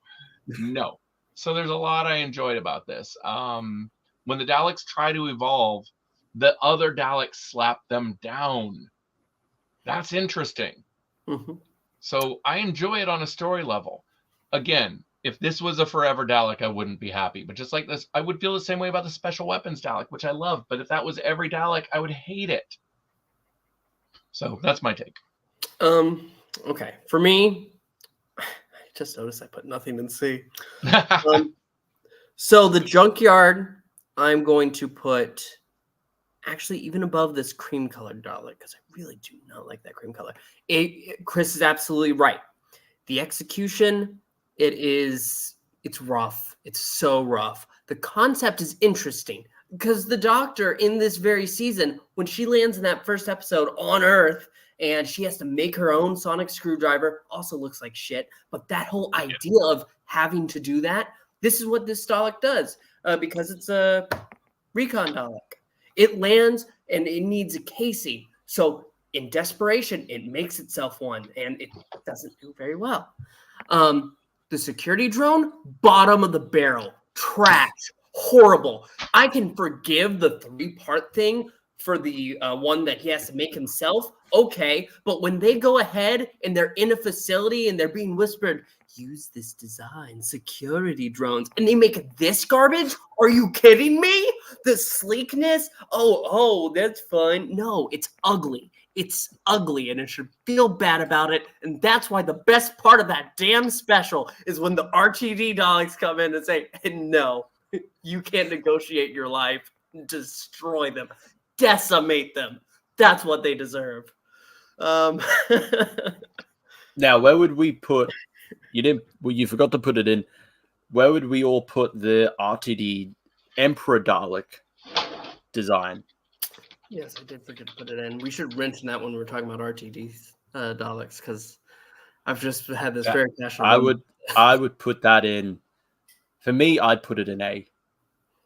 Speaker 3: So there's a lot I enjoyed about this. When the Daleks try to evolve, the other Daleks slap them down. That's interesting.
Speaker 1: Mm-hmm.
Speaker 3: So I enjoy it on a story level. Again, if this was a forever Dalek, I wouldn't be happy. But just like this, I would feel the same way about the special weapons Dalek, which I love. But if that was every Dalek, I would hate it. So that's my take.
Speaker 1: Okay. For me, I just noticed I put nothing in C. So the junkyard, I'm going to put actually even above this cream colored Dalek because I really do not like that cream color. Chris is absolutely right. The execution, it's rough. It's so rough. The concept is interesting because the Doctor in this very season, when she lands in that first episode on Earth and she has to make her own sonic screwdriver, also looks like shit. But that whole idea of having to do that This is what this Dalek does because it's a recon Dalek. It lands and it needs a casing. So in desperation, it makes itself one, and it doesn't do very well. The security drone, bottom of the barrel, trash, horrible. I can forgive the 3-part thing for the one that he has to make himself. Okay, but when they go ahead and they're in a facility and they're being whispered, use this design, security drones, and they make this garbage? Are you kidding me? The sleekness? Oh, that's fine. No, it's ugly. It's ugly, and it should feel bad about it. And that's why the best part of that damn special is when the RTD Daleks come in and say, no, you can't negotiate your life. Destroy them. Decimate them. That's what they deserve.
Speaker 2: Now, where would we put... You forgot to put it in. Where would we all put the RTD Emperor Dalek design?
Speaker 1: Yes, I did forget to put it in. We should mention that when we're talking about RTD Daleks, because I've just had this very passionate.
Speaker 2: I would put that in. For me, I'd put it in A.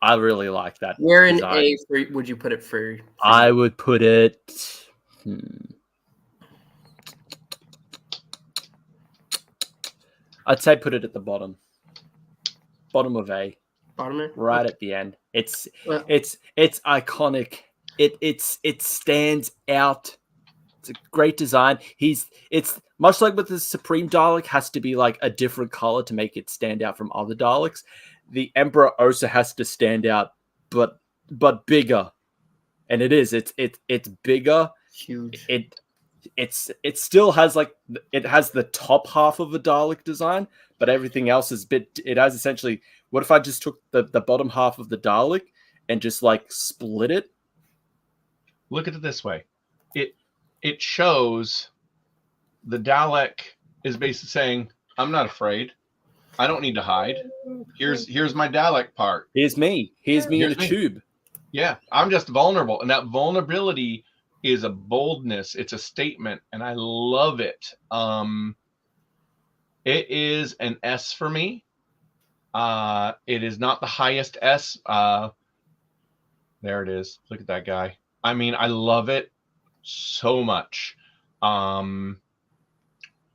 Speaker 2: I really like that.
Speaker 1: Where in A would you put it for
Speaker 2: I would put it. I'd say put it at the bottom. Bottom of A.
Speaker 1: Bottom?
Speaker 2: Right at the end. It's iconic. It stands out. It's a great design. It's much like with the Supreme Dalek has to be like a different color to make it stand out from other Daleks. The Emperor also has to stand out, but bigger. And it is. It's bigger.
Speaker 1: Huge.
Speaker 2: It still has it has the top half of a Dalek design, but everything else is it has essentially, what if I just took the bottom half of the Dalek and just like split it?
Speaker 3: Look at it this way. It shows the Dalek is basically saying, I'm not afraid. I don't need to hide. Here's my Dalek part.
Speaker 2: Here's me in the tube.
Speaker 3: Yeah, I'm just vulnerable. And that vulnerability is a boldness. It's a statement, and I love it. It is an S for me. It is not the highest S. There it is. Look at that guy. I mean, I love it so much.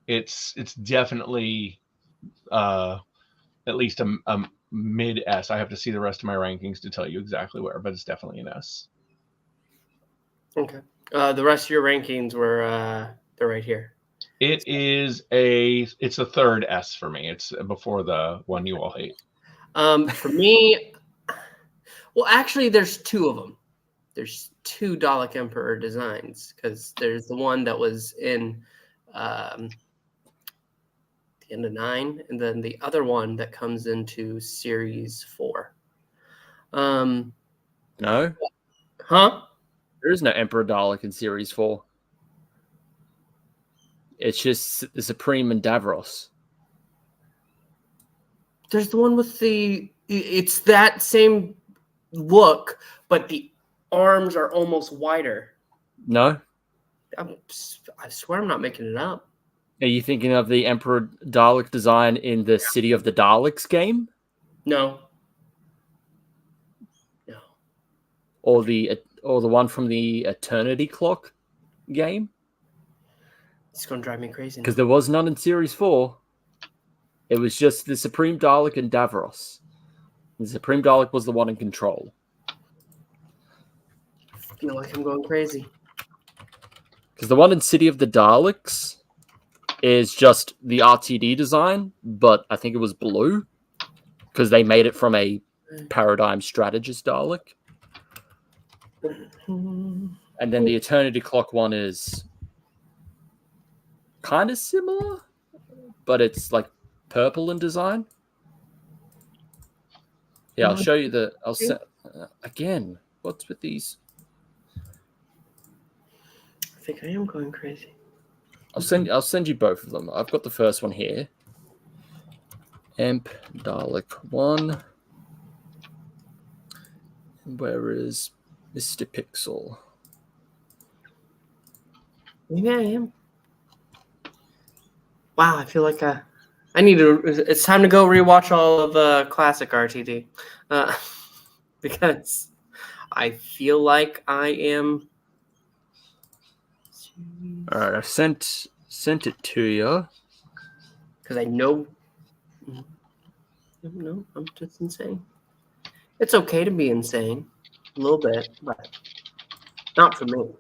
Speaker 3: It's definitely at least a mid S. I have to see the rest of my rankings to tell you exactly where, but it's definitely an S.
Speaker 1: Okay. The rest of your rankings were they're right here.
Speaker 3: It's a third S for me. It's before the one you all hate.
Speaker 1: For me, well, actually, there's two of them. There's two Dalek Emperor designs, because there's the one that was in the end of 9, and then the other one that comes into Series 4.
Speaker 2: No.
Speaker 1: Huh?
Speaker 2: There is no Emperor Dalek in Series 4. It's just the Supreme and Davros.
Speaker 1: There's the one with it's that same look, but the arms are almost wider.
Speaker 2: No?
Speaker 1: I swear I'm not making it up.
Speaker 2: Are you thinking of the Emperor Dalek design in the City of the Daleks game?
Speaker 1: No.
Speaker 2: Or the one from the Eternity Clock game?
Speaker 1: It's going to drive me crazy.
Speaker 2: Because there was none in Series 4. It was just the Supreme Dalek and Davros. The Supreme Dalek was the one in control.
Speaker 1: I feel like I'm going crazy.
Speaker 2: Because the one in City of the Daleks is just the RTD design, but I think it was blue. Because they made it from a Paradigm Strategist Dalek. And then the Eternity Clock one is kind of similar, but it's like purple in design. Yeah, I'll show you again. What's with these?
Speaker 1: I think I am going crazy.
Speaker 2: I'll send you both of them. I've got the first one here. Emp Dalek 1. Where is Mr. Pixel?
Speaker 1: Maybe I am. Wow, I feel like I need to. It's time to go rewatch all of classic RTD, because I feel like I am.
Speaker 2: All right, I sent it to you.
Speaker 1: Because I know. No, I'm just insane. It's okay to be insane, a little bit, but not for me.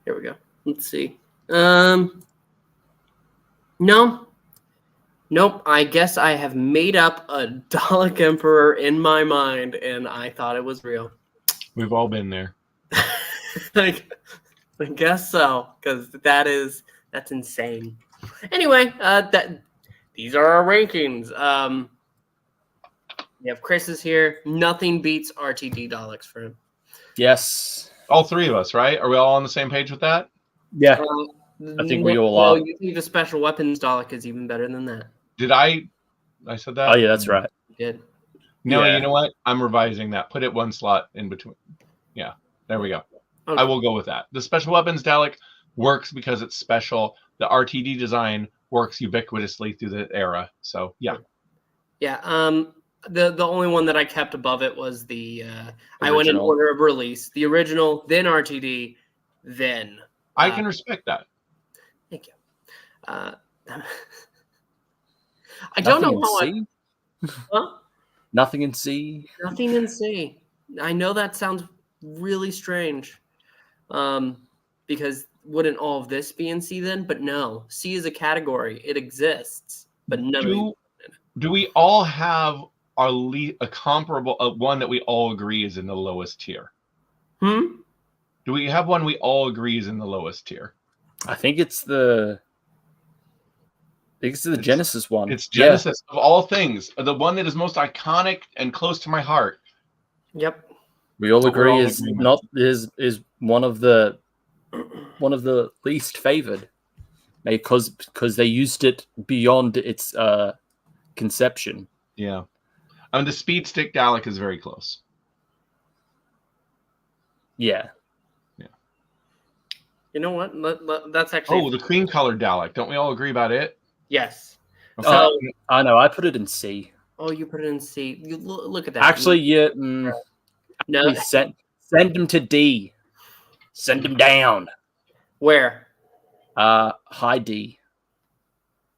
Speaker 1: Here we go. Let's see. No. Nope. I guess I have made up a Dalek Emperor in my mind, and I thought it was real.
Speaker 3: We've all been there.
Speaker 1: Like, I guess so, because that's insane. Anyway, these are our rankings. We have Chris is here. Nothing beats RTD Daleks for him.
Speaker 2: Yes.
Speaker 3: All three of us, right? Are we all on the same page with that?
Speaker 2: Yeah. I think we all are.
Speaker 1: You think the special weapons Dalek is even better than that?
Speaker 3: Did I said that?
Speaker 2: Oh yeah, that's right.
Speaker 1: You did.
Speaker 3: No,
Speaker 2: Yeah.
Speaker 3: you know what? I'm revising that. Put it one slot in between. Yeah, there we go.
Speaker 1: Okay.
Speaker 3: I will go with that. The special weapons Dalek works because it's special. The RTD design works ubiquitously through the era. So yeah.
Speaker 1: Yeah. The only one that I kept above it was the I went in
Speaker 2: Original.
Speaker 1: order of release. The original, then RTD, then.
Speaker 3: I can respect that.
Speaker 1: Thank you. I don't know how I. Huh?
Speaker 2: Nothing in C.
Speaker 1: Nothing in C. I know that sounds really strange, because wouldn't all of this be in C then? But no, C is a category. It exists, but none of these.
Speaker 3: Do we all have a comparable one that we all agree is in the lowest tier?
Speaker 1: Hmm?
Speaker 3: Do we have one we all agree is in the lowest tier?
Speaker 2: I think it's the Genesis one.
Speaker 3: It's Genesis of all things, the one that is most iconic and close to my heart.
Speaker 1: Yep.
Speaker 2: We all
Speaker 3: We're
Speaker 2: agree
Speaker 3: all
Speaker 2: is
Speaker 3: agreement.
Speaker 2: not is one of the least favored, because they used it beyond its conception.
Speaker 3: Yeah. I mean, the speed stick Dalek is very close.
Speaker 2: Yeah.
Speaker 1: You know what? That's actually.
Speaker 3: Oh, the cream colored Dalek. Don't we all agree about it?
Speaker 1: Yes.
Speaker 3: Okay.
Speaker 1: So.
Speaker 2: I know. I put it in C.
Speaker 1: Oh, you put it in C. You look at that.
Speaker 2: Actually, yeah.
Speaker 1: No.
Speaker 2: Send them to D. Send them down.
Speaker 1: Where?
Speaker 2: High D.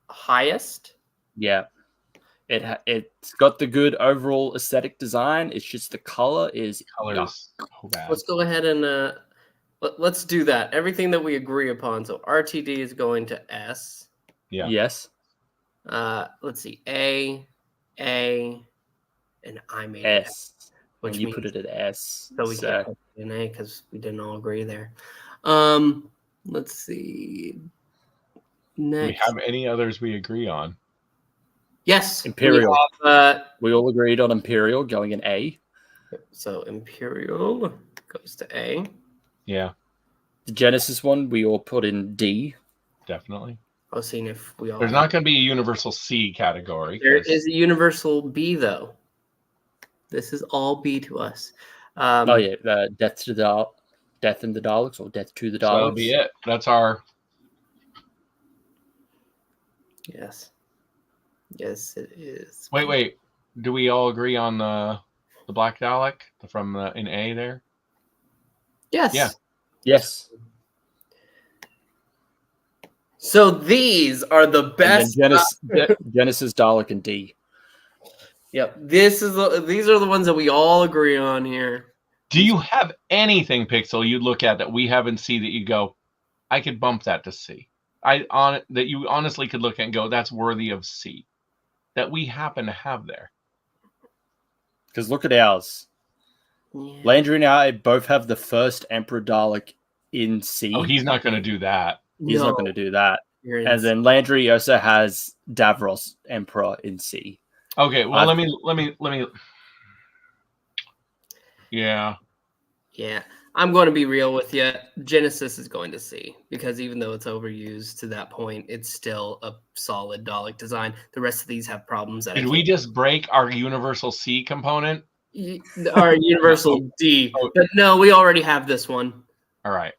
Speaker 1: Highest?
Speaker 2: Yeah. It's got the good overall aesthetic design. It's just the color is
Speaker 3: Color is so bad.
Speaker 1: Let's go ahead and let's do that. Everything that we agree upon. So RTD is going to S.
Speaker 3: Yeah.
Speaker 2: Yes.
Speaker 1: Let's see. A, and I made it
Speaker 2: S.
Speaker 1: which
Speaker 2: And you
Speaker 1: means,
Speaker 2: put it at S.
Speaker 1: so we
Speaker 2: so-
Speaker 1: can't put it in A because we didn't all agree there. Let's see.
Speaker 3: Do
Speaker 1: Next.
Speaker 3: we have any others we agree on?
Speaker 1: Yes.
Speaker 2: Imperial.
Speaker 1: We have,
Speaker 2: We all agreed on Imperial going in A.
Speaker 1: so Imperial goes to A.
Speaker 3: Yeah,
Speaker 2: The Genesis one we all put in D.
Speaker 3: definitely.
Speaker 1: I was seeing if we all.
Speaker 3: There's not going to be a universal C category.
Speaker 1: There
Speaker 3: 'cause-
Speaker 1: is a universal B though. This is all B to us.
Speaker 2: Oh yeah, Death in the Daleks or Death to the Daleks.
Speaker 3: So that'll be it. That's our.
Speaker 1: Yes. Yes, it is.
Speaker 3: Wait. Do we all agree on the Black Dalek from in A there?
Speaker 1: Yes.
Speaker 3: Yeah.
Speaker 2: Yes.
Speaker 1: So these are the
Speaker 2: And
Speaker 1: best.
Speaker 2: then Genesis Dalek and D.
Speaker 1: Yep. These are the ones that we all agree on here.
Speaker 3: Do you have anything, Pixel, you'd look at that we haven't seen that you go, I could bump that to C? That you honestly could look at and go, that's worthy of C. That we happen to have there.
Speaker 2: Because look at ours.
Speaker 1: Yeah.
Speaker 2: Landry and I both have the first Emperor Dalek in C.
Speaker 3: Oh, he's not going to do that.
Speaker 2: He's not going to do that.
Speaker 1: You're
Speaker 2: And then Landry also has Davros Emperor in C.
Speaker 3: Okay, well, let me. Yeah.
Speaker 1: Yeah. I'm going to be real with you. Genesis is going to C because even though it's overused to that point, it's still a solid Dalek design. The rest of these have problems.
Speaker 3: Did we just break our universal C component?
Speaker 1: Our universal D.
Speaker 3: Oh.
Speaker 1: But no, we already have this one.
Speaker 3: All right.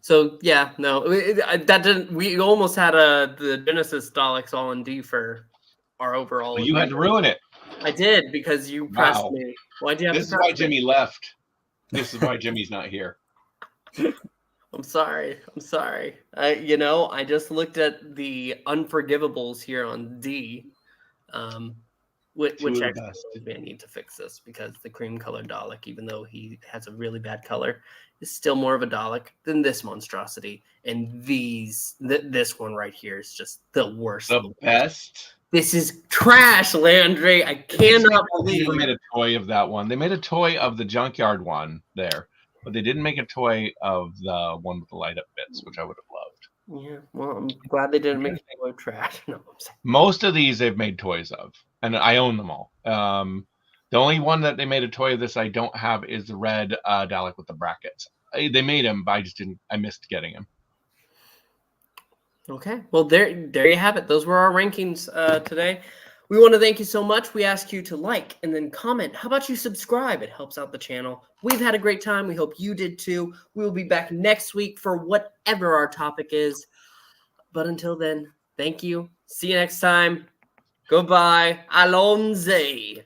Speaker 1: So yeah, no, that didn't. We almost had the Genesis Daleks all in D for our overall.
Speaker 3: Well, you had to ruin it.
Speaker 1: I did because you pressed
Speaker 3: Wow.
Speaker 1: me. Why do you have
Speaker 3: This
Speaker 1: to
Speaker 3: is why
Speaker 1: press me?
Speaker 3: Jimmy left. This is why Jimmy's not here.
Speaker 1: I'm sorry. I'm sorry. I just looked at the unforgivables here on D. Which
Speaker 3: Two of the
Speaker 1: actually
Speaker 3: best.
Speaker 1: I need to fix this because the cream colored Dalek, even though he has a really bad color, is still more of a Dalek than this monstrosity. And this one right here is just the worst.
Speaker 3: The best.
Speaker 1: This is trash, Landry. I cannot
Speaker 3: They
Speaker 1: believe.
Speaker 3: never made a toy of that one. They made a toy of the junkyard one there, but they didn't make a toy of the one with the light up bits, which I would have loved.
Speaker 1: Yeah, well, I'm glad they didn't make a toy of trash. No, I'm sorry.
Speaker 3: Most of these they've made toys of, and I own them all. The only one that they made a toy of this I don't have is the red Dalek with the brackets. They made him, but I missed getting him.
Speaker 1: Okay, well, there you have it. Those were our rankings today. We want to thank you so much. We ask you to like and then comment. How about you subscribe? It helps out the channel. We've had a great time. We hope you did too. We will be back next week for whatever our topic is. But until then, thank you. See you next time. Goodbye. Alonze.